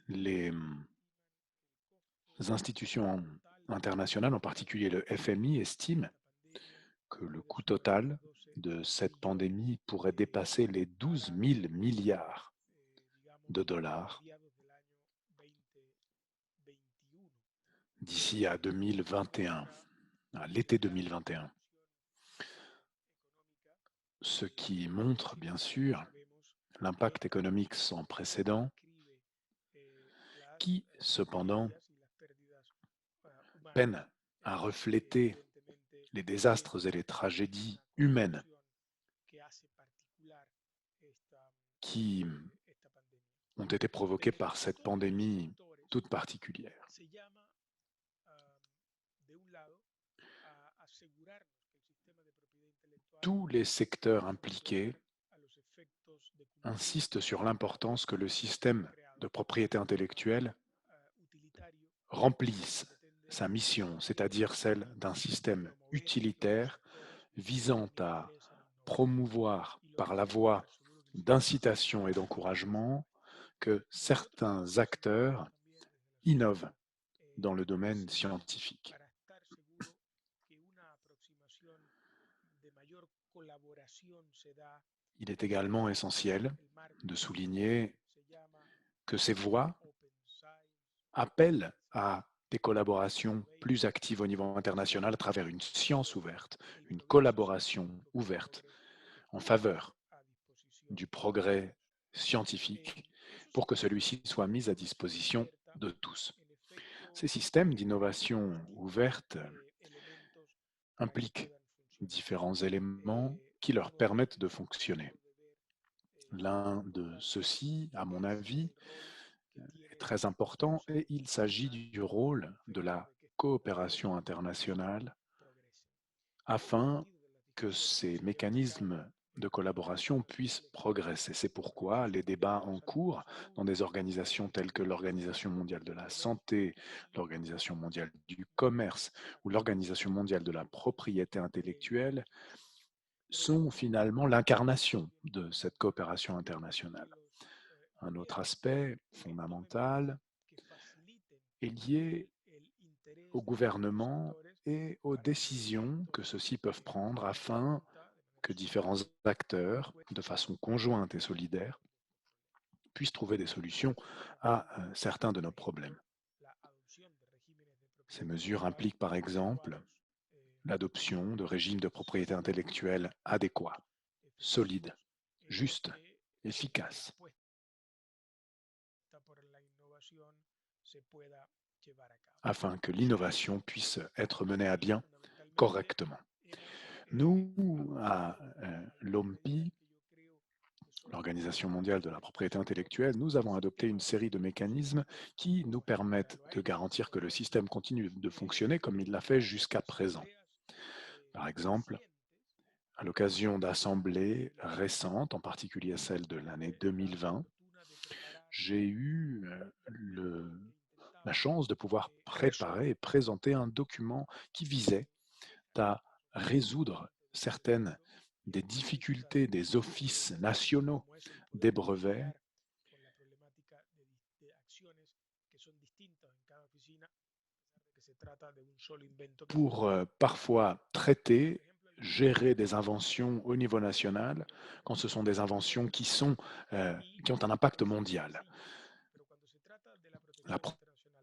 Les institutions internationales, en particulier le FMI, estiment que le coût total de cette pandémie pourrait dépasser les 12 000 milliards de dollars d'ici à 2021, à l'été 2021. Ce qui montre, bien sûr, l'impact économique sans précédent qui, cependant, peine à refléter les désastres et les tragédies humaines qui ont été provoqués par cette pandémie toute particulière. Tous les secteurs impliqués insistent sur l'importance que le système de propriété intellectuelle remplisse sa mission, c'est-à-dire celle d'un système utilitaire visant à promouvoir par la voie d'incitation et d'encouragement que certains acteurs innovent dans le domaine scientifique. Il est également essentiel de souligner que ces voies appellent à des collaborations plus actives au niveau international à travers une science ouverte, une collaboration ouverte en faveur du progrès scientifique pour que celui-ci soit mis à disposition de tous. Ces systèmes d'innovation ouverte impliquent différents éléments qui leur permettent de fonctionner. L'un de ceux-ci, à mon avis, est très important et il s'agit du rôle de la coopération internationale afin que ces mécanismes de collaboration puissent progresser. C'est pourquoi les débats en cours dans des organisations telles que l'Organisation mondiale de la santé, l'Organisation mondiale du commerce ou l'Organisation mondiale de la propriété intellectuelle sont finalement l'incarnation de cette coopération internationale. Un autre aspect fondamental est lié au gouvernement et aux décisions que ceux-ci peuvent prendre afin que différents acteurs, de façon conjointe et solidaire, puissent trouver des solutions à certains de nos problèmes. Ces mesures impliquent par exemple l'adoption de régimes de propriété intellectuelle adéquats, solides, justes, efficaces. Afin que l'innovation puisse être menée à bien correctement. Nous, à l'OMPI, l'Organisation mondiale de la propriété intellectuelle, nous avons adopté une série de mécanismes qui nous permettent de garantir que le système continue de fonctionner comme il l'a fait jusqu'à présent. Par exemple, à l'occasion d'assemblées récentes, en particulier celle de l'année 2020, j'ai eu la chance de pouvoir préparer et présenter un document qui visait à résoudre certaines des difficultés des offices nationaux des brevets pour parfois traiter, gérer des inventions au niveau national quand ce sont des inventions qui ont un impact mondial. La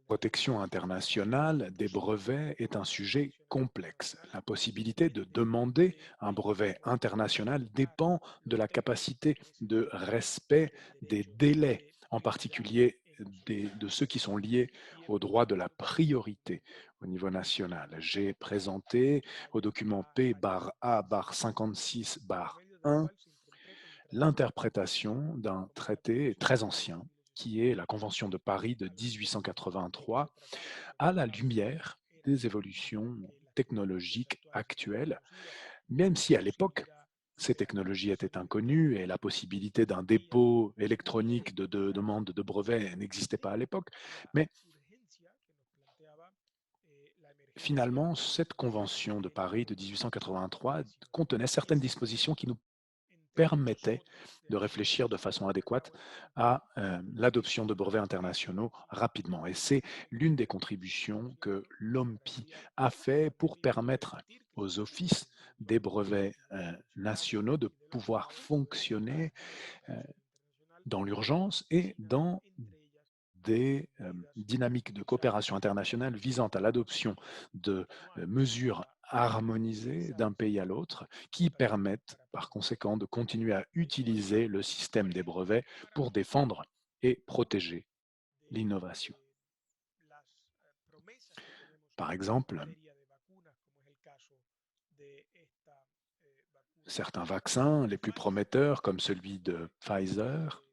protection internationale des brevets est un sujet complexe. La possibilité de demander un brevet international dépend de la capacité de respect des délais, en particulier de ceux qui sont liés au droit de la priorité au niveau national. J'ai présenté au document P/A/56/1 l'interprétation d'un traité très ancien qui est la Convention de Paris de 1883, à la lumière des évolutions technologiques actuelles, même si à l'époque, ces technologies étaient inconnues et la possibilité d'un dépôt électronique de demande de brevet n'existait pas à l'époque. Mais finalement, cette Convention de Paris de 1883 contenait certaines dispositions qui nous permettait de réfléchir de façon adéquate à l'adoption de brevets internationaux rapidement. Et c'est l'une des contributions que l'OMPI a fait pour permettre aux offices des brevets nationaux de pouvoir fonctionner dans l'urgence et dans des dynamiques de coopération internationale visant à l'adoption de mesures harmonisées d'un pays à l'autre qui permettent par conséquent de continuer à utiliser le système des brevets pour défendre et protéger l'innovation. Par exemple, certains vaccins les plus prometteurs, comme celui de Pfizer,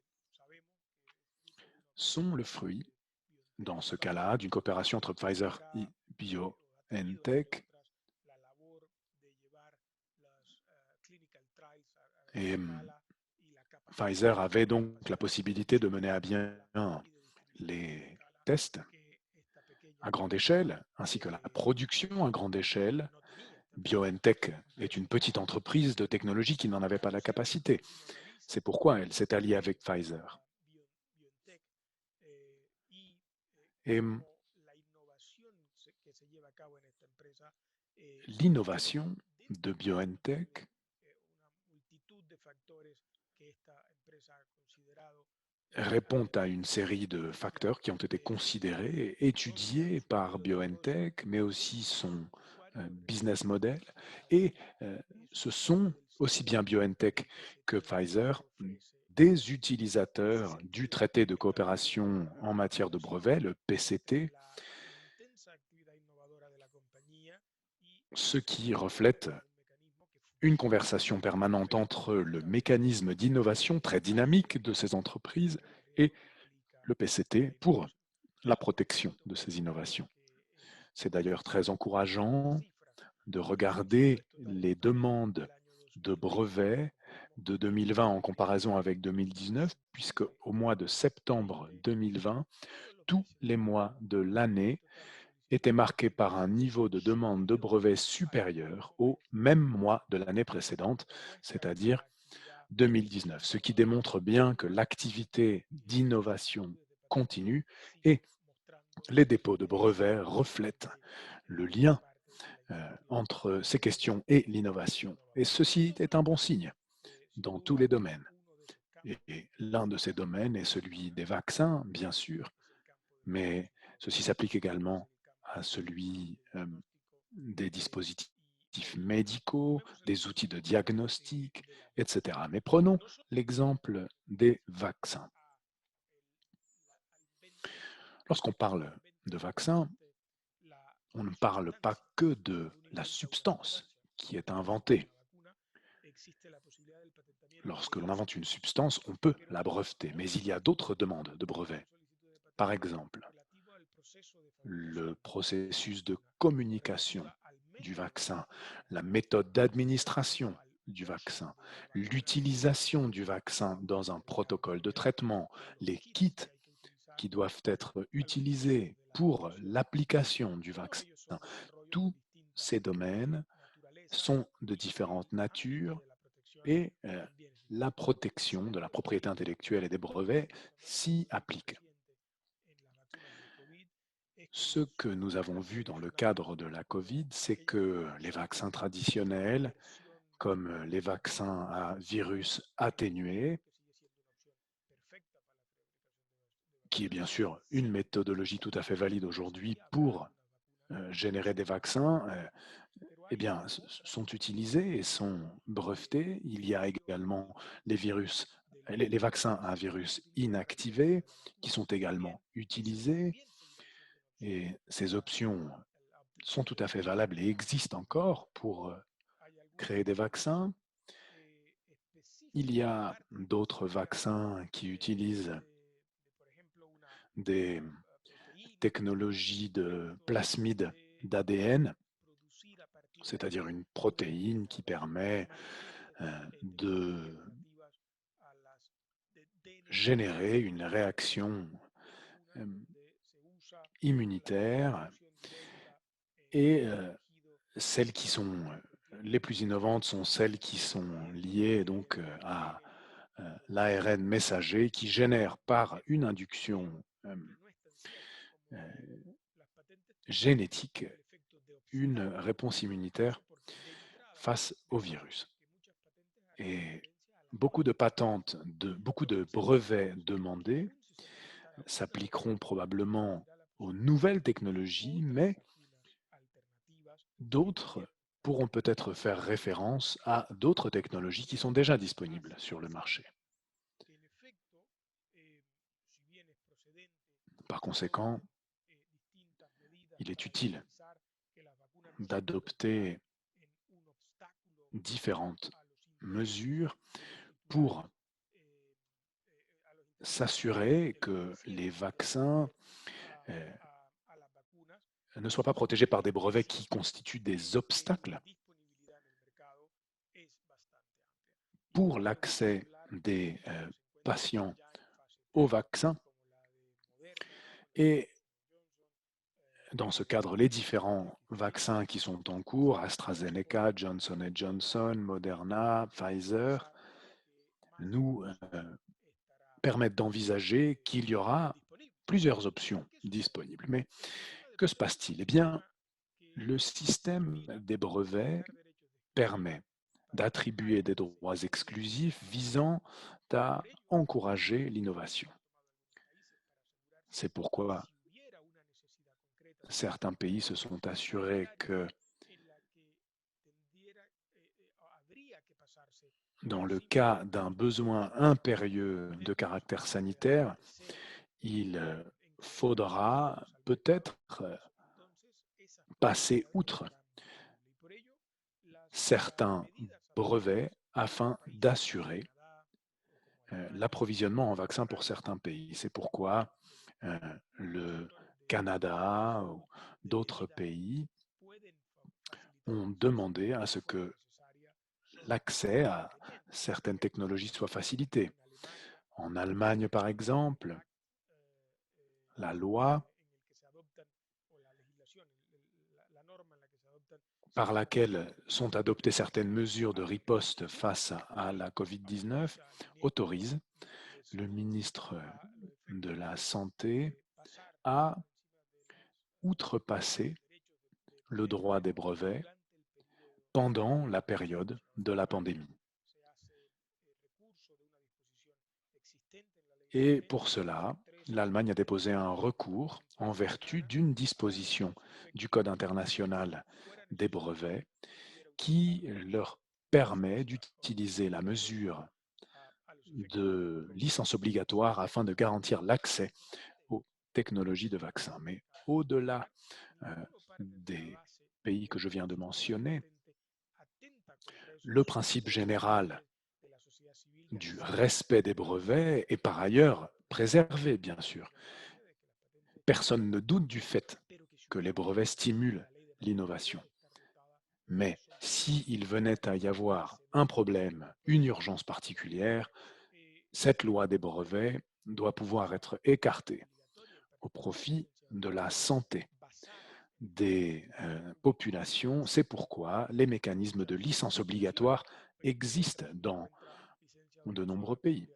sont le fruit, dans ce cas-là, d'une coopération entre Pfizer et BioNTech. Et Pfizer avait donc la possibilité de mener à bien les tests à grande échelle, ainsi que la production à grande échelle. BioNTech est une petite entreprise de technologie qui n'en avait pas la capacité. C'est pourquoi elle s'est alliée avec Pfizer. Et l'innovation de BioNTech répond à une série de facteurs qui ont été considérés et étudiés par BioNTech, mais aussi son business model. Et ce sont aussi bien BioNTech que Pfizer des utilisateurs du traité de coopération en matière de brevets, le PCT, ce qui reflète une conversation permanente entre le mécanisme d'innovation très dynamique de ces entreprises et le PCT pour la protection de ces innovations. C'est d'ailleurs très encourageant de regarder les demandes de brevets de 2020 en comparaison avec 2019, puisque au mois de septembre 2020, tous les mois de l'année étaient marqués par un niveau de demande de brevets supérieur au même mois de l'année précédente, c'est-à-dire 2019, ce qui démontre bien que l'activité d'innovation continue et les dépôts de brevets reflètent le lien entre ces questions et l'innovation. Et ceci est un bon signe dans tous les domaines. Et l'un de ces domaines est celui des vaccins, bien sûr, mais ceci s'applique également à celui des dispositifs médicaux, des outils de diagnostic, etc. Mais prenons l'exemple des vaccins. Lorsqu'on parle de vaccins, on ne parle pas que de la substance qui est inventée. Lorsque l'on invente une substance, on peut la breveter, mais il y a d'autres demandes de brevets. Par exemple, le processus de communication du vaccin, la méthode d'administration du vaccin, l'utilisation du vaccin dans un protocole de traitement, les kits qui doivent être utilisés pour l'application du vaccin. Tous ces domaines sont de différentes natures et la protection de la propriété intellectuelle et des brevets s'y applique. Ce que nous avons vu dans le cadre de la COVID, c'est que les vaccins traditionnels, comme les vaccins à virus atténués, qui est bien sûr une méthodologie tout à fait valide aujourd'hui pour générer des vaccins, eh bien, sont utilisés et sont brevetés. Il y a également les virus, les vaccins à virus inactivés qui sont également utilisés. Et ces options sont tout à fait valables et existent encore pour créer des vaccins. Il y a d'autres vaccins qui utilisent des technologies de plasmide d'ADN, c'est-à-dire une protéine qui permet de générer une réaction immunitaire, et celles qui sont les plus innovantes sont celles qui sont liées donc à l'ARN messager qui génère par une induction génétique une réponse immunitaire face au virus. Et beaucoup de patentes, beaucoup de brevets demandés s'appliqueront probablement aux nouvelles technologies, mais d'autres pourront peut-être faire référence à d'autres technologies qui sont déjà disponibles sur le marché. Par conséquent, il est utile d'adopter différentes mesures pour s'assurer que les vaccins ne soient pas protégés par des brevets qui constituent des obstacles pour l'accès des patients aux vaccins. Et dans ce cadre, les différents vaccins qui sont en cours, AstraZeneca, Johnson & Johnson, Moderna, Pfizer, nous permettent d'envisager qu'il y aura plusieurs options disponibles. Mais que se passe-t-il? Eh bien, le système des brevets permet d'attribuer des droits exclusifs visant à encourager l'innovation. C'est pourquoi certains pays se sont assurés que dans le cas d'un besoin impérieux de caractère sanitaire, il faudra peut-être passer outre certains brevets afin d'assurer l'approvisionnement en vaccins pour certains pays. C'est pourquoi le Canada ou d'autres pays ont demandé à ce que l'accès à certaines technologies soit facilité. En Allemagne, par exemple, la loi par laquelle sont adoptées certaines mesures de riposte face à la COVID-19 autorise le ministre de la Santé à outrepasser le droit des brevets pendant la période de la pandémie. Et pour cela, l'Allemagne a déposé un recours en vertu d'une disposition du Code international des brevets qui leur permet d'utiliser la mesure de licence obligatoire afin de garantir l'accès aux technologies de vaccins. Mais au-delà des pays que je viens de mentionner, le principe général du respect des brevets est par ailleurs préservé, bien sûr. Personne ne doute du fait que les brevets stimulent l'innovation. Mais s'il venait à y avoir un problème, une urgence particulière, cette loi des brevets doit pouvoir être écartée au profit de la santé des populations. C'est pourquoi les mécanismes de licence obligatoire existent dans de nombreux pays.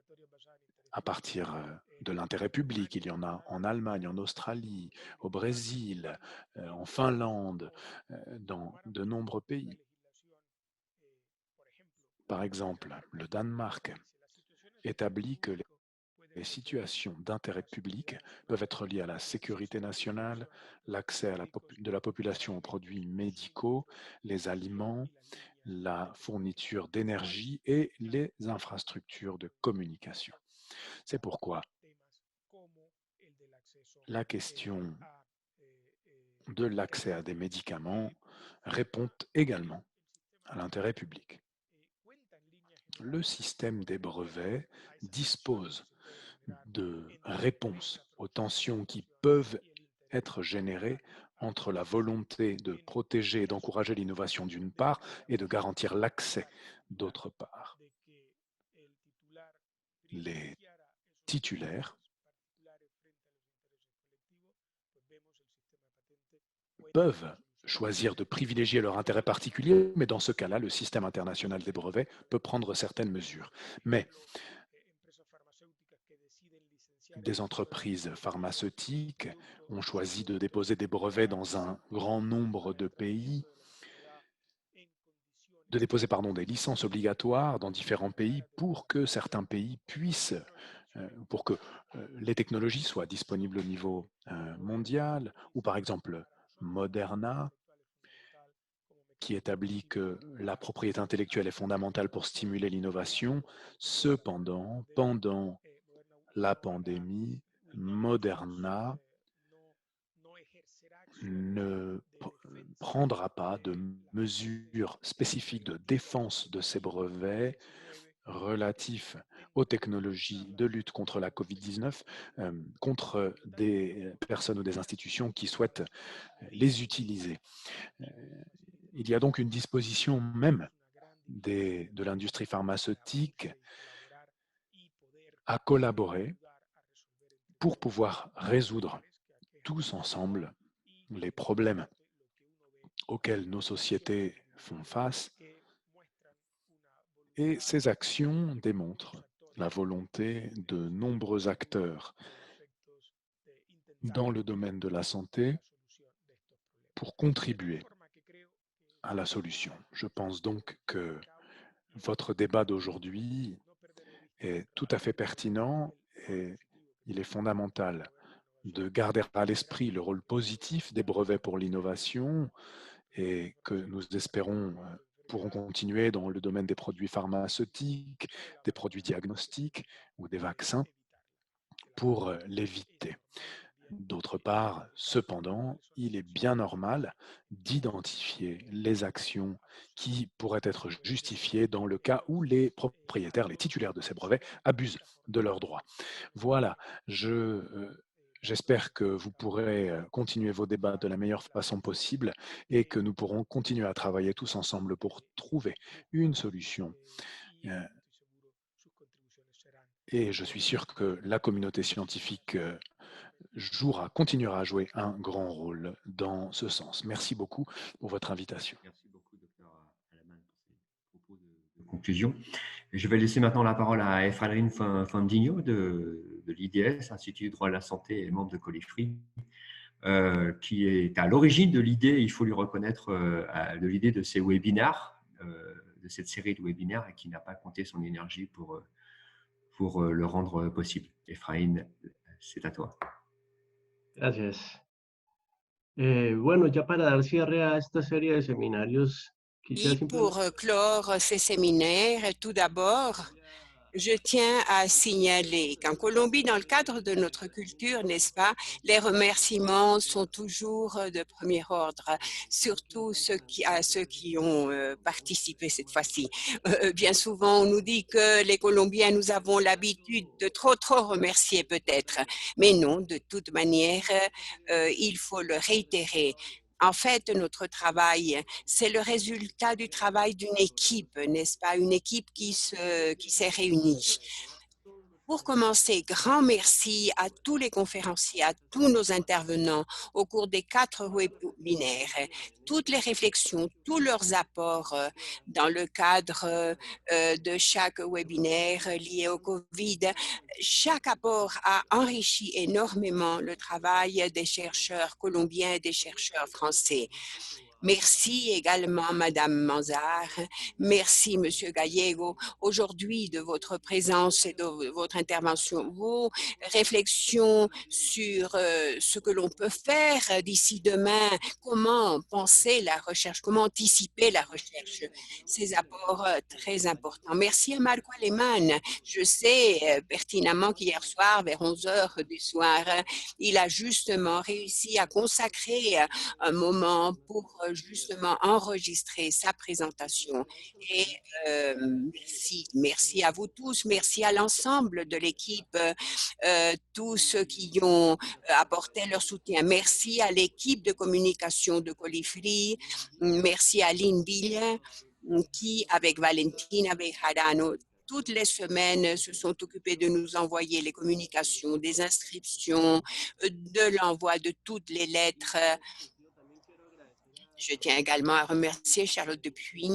À partir de l'intérêt public, il y en a en Allemagne, en Australie, au Brésil, en Finlande, dans de nombreux pays. Par exemple, le Danemark établit que situations d'intérêt public peuvent être liées à la sécurité nationale, l'accès de la population aux produits médicaux, les aliments, la fourniture d'énergie et les infrastructures de communication. C'est pourquoi la question de l'accès à des médicaments répond également à l'intérêt public. Le système des brevets dispose de réponses aux tensions qui peuvent être générées entre la volonté de protéger et d'encourager l'innovation d'une part et de garantir l'accès d'autre part. Les titulaires peuvent choisir de privilégier leur intérêt particulier, mais dans ce cas-là, le système international des brevets peut prendre certaines mesures. Mais des entreprises pharmaceutiques ont choisi de déposer des brevets dans un grand nombre de pays, de déposer des licences obligatoires dans différents pays pour que certains pays puissent, pour que les technologies soient disponibles au niveau mondial, ou par exemple Moderna, qui établit que la propriété intellectuelle est fondamentale pour stimuler l'innovation. Cependant, pendant la pandémie, Moderna ne prendra pas de mesures spécifiques de défense de ses brevets relatifs aux technologies de lutte contre la COVID-19 contre des personnes ou des institutions qui souhaitent les utiliser. Il y a donc une disposition même de l'industrie pharmaceutique à collaborer pour pouvoir résoudre tous ensemble les problèmes auxquels nos sociétés font face. Et ces actions démontrent la volonté de nombreux acteurs dans le domaine de la santé pour contribuer à la solution. Je pense donc que votre débat d'aujourd'hui est tout à fait pertinent et il est fondamental de garder à l'esprit le rôle positif des brevets pour l'innovation et que nous espérons pourront continuer dans le domaine des produits pharmaceutiques, des produits diagnostiques ou des vaccins pour l'éviter. D'autre part, cependant, il est bien normal d'identifier les actions qui pourraient être justifiées dans le cas où les propriétaires, les titulaires de ces brevets, abusent de leurs droits. Voilà, j'espère que vous pourrez continuer vos débats de la meilleure façon possible et que nous pourrons continuer à travailler tous ensemble pour trouver une solution. Et je suis sûr que la communauté scientifique continuera à jouer un grand rôle dans ce sens. Merci beaucoup pour votre invitation. Merci beaucoup, Dr. Aleman, pour ces propos de conclusion. Et je vais laisser maintenant la parole à Efraín Fandiño de l'IDS, Institut du droit à la santé et membre de Colifri, qui est à l'origine de l'idée, il faut lui reconnaître, de l'idée de ces webinaires, de cette série de webinaires, et qui n'a pas compté son énergie pour le rendre possible. Efraín, c'est à toi. Gracias. Bueno, ya para dar cierre a esta serie de seminarios, Et pour clore ces séminaires, tout d'abord, je tiens à signaler qu'en Colombie, dans le cadre de notre culture, n'est-ce pas, les remerciements sont toujours de premier ordre, surtout à ceux qui ont participé cette fois-ci. Bien souvent, on nous dit que les Colombiens, nous avons l'habitude de trop remercier peut-être, mais non, de toute manière, il faut le réitérer. En fait, notre travail, c'est le résultat du travail d'une équipe, n'est-ce pas? Une équipe qui s'est réunie. Pour commencer, grand merci à tous les conférenciers, à tous nos intervenants au cours des 4 webinaires. Toutes les réflexions, tous leurs apports dans le cadre de chaque webinaire lié au COVID, chaque apport a enrichi énormément le travail des chercheurs colombiens et des chercheurs français. Merci également, Madame Manzar. Merci, Monsieur Gallego, aujourd'hui de votre présence et de votre intervention. Vos réflexions sur ce que l'on peut faire d'ici demain, comment penser la recherche, comment anticiper la recherche, ces apports très importants. Merci à Marco Aleman. Je sais pertinemment qu'hier soir, vers 11 heures du soir, il a justement réussi à consacrer un moment pour justement enregistrer sa présentation. Et merci à vous tous, merci à l'ensemble de l'équipe, tous ceux qui ont apporté leur soutien. Merci à l'équipe de communication de Colifri, merci à Lynn Bille qui, avec Valentina Bejarano, toutes les semaines se sont occupés de nous envoyer les communications, des inscriptions, de l'envoi de toutes les lettres. Je tiens également à remercier Charlotte Dupuis,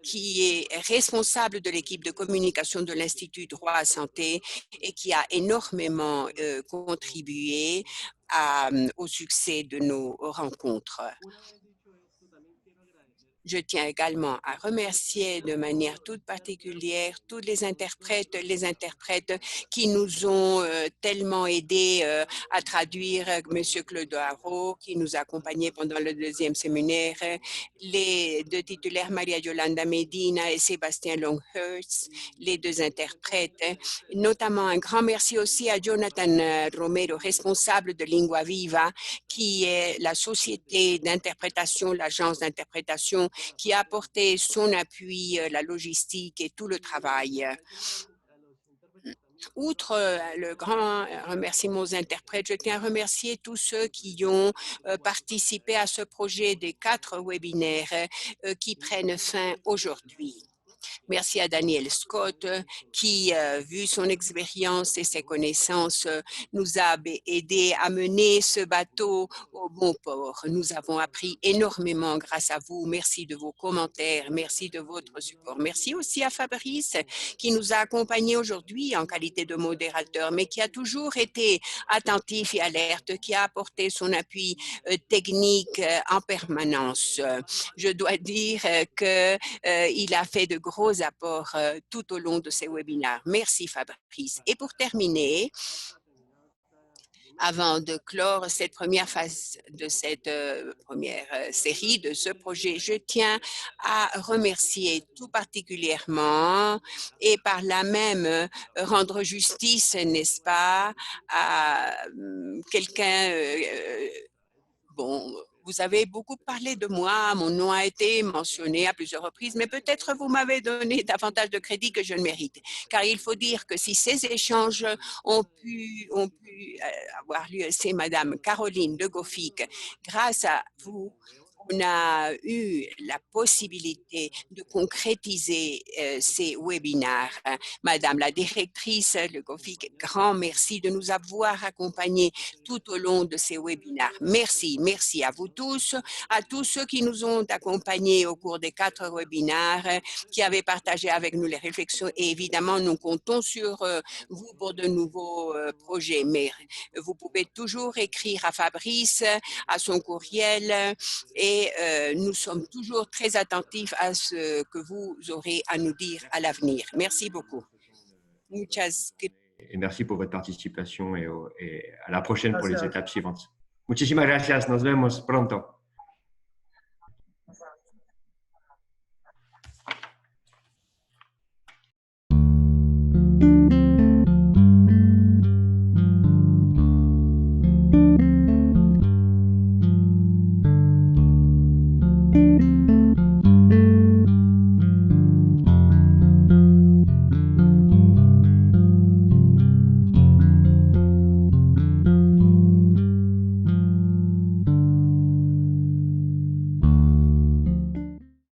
qui est responsable de l'équipe de communication de l'Institut Droit à Santé et qui a énormément contribué au succès de nos rencontres. Je tiens également à remercier de manière toute particulière tous les interprètes qui nous ont tellement aidés à traduire, M. Claude Haro, qui nous a accompagnés pendant le deuxième séminaire, les deux titulaires, Maria Yolanda Medina et Sébastien Longhurst, les deux interprètes. Notamment un grand merci aussi à Jonathan Romero, responsable de Lingua Viva, qui est la société d'interprétation, l'agence d'interprétation, qui a apporté son appui, la logistique et tout le travail. Outre le grand remerciement aux interprètes, je tiens à remercier tous ceux qui ont participé à ce projet des 4 webinaires qui prennent fin aujourd'hui. Merci à Daniel Scott qui, vu son expérience et ses connaissances, nous a aidé à mener ce bateau au bon port. Nous avons appris énormément grâce à vous. Merci de vos commentaires, merci de votre support. Merci aussi à Fabrice qui nous a accompagnés aujourd'hui en qualité de modérateur, mais qui a toujours été attentif et alerte, qui a apporté son appui technique en permanence. Je dois dire qu'il a fait de gros apports tout au long de ces webinaires. Merci Fabrice. Et pour terminer, avant de clore cette première phase de cette première série de ce projet, je tiens à remercier tout particulièrement et par là même rendre justice, n'est-ce pas, à quelqu'un, bon, vous avez beaucoup parlé de moi, mon nom a été mentionné à plusieurs reprises, mais peut-être vous m'avez donné davantage de crédit que je ne mérite. Car il faut dire que si ces échanges ont pu avoir lieu, c'est Madame Caroline de Goffic. Grâce à vous, on a eu la possibilité de concrétiser ces webinaires. Madame la directrice Le Goffic, grand merci de nous avoir accompagnés tout au long de ces webinaires. Merci, merci à vous tous, à tous ceux qui nous ont accompagnés au cours des 4 webinaires, qui avaient partagé avec nous les réflexions et évidemment, nous comptons sur vous pour de nouveaux projets. Mais vous pouvez toujours écrire à Fabrice, à son courriel et nous sommes toujours très attentifs à ce que vous aurez à nous dire à l'avenir. Merci beaucoup. Et merci pour votre participation et à la prochaine pour les étapes suivantes. Muchísimas gracias. Nos vemos pronto.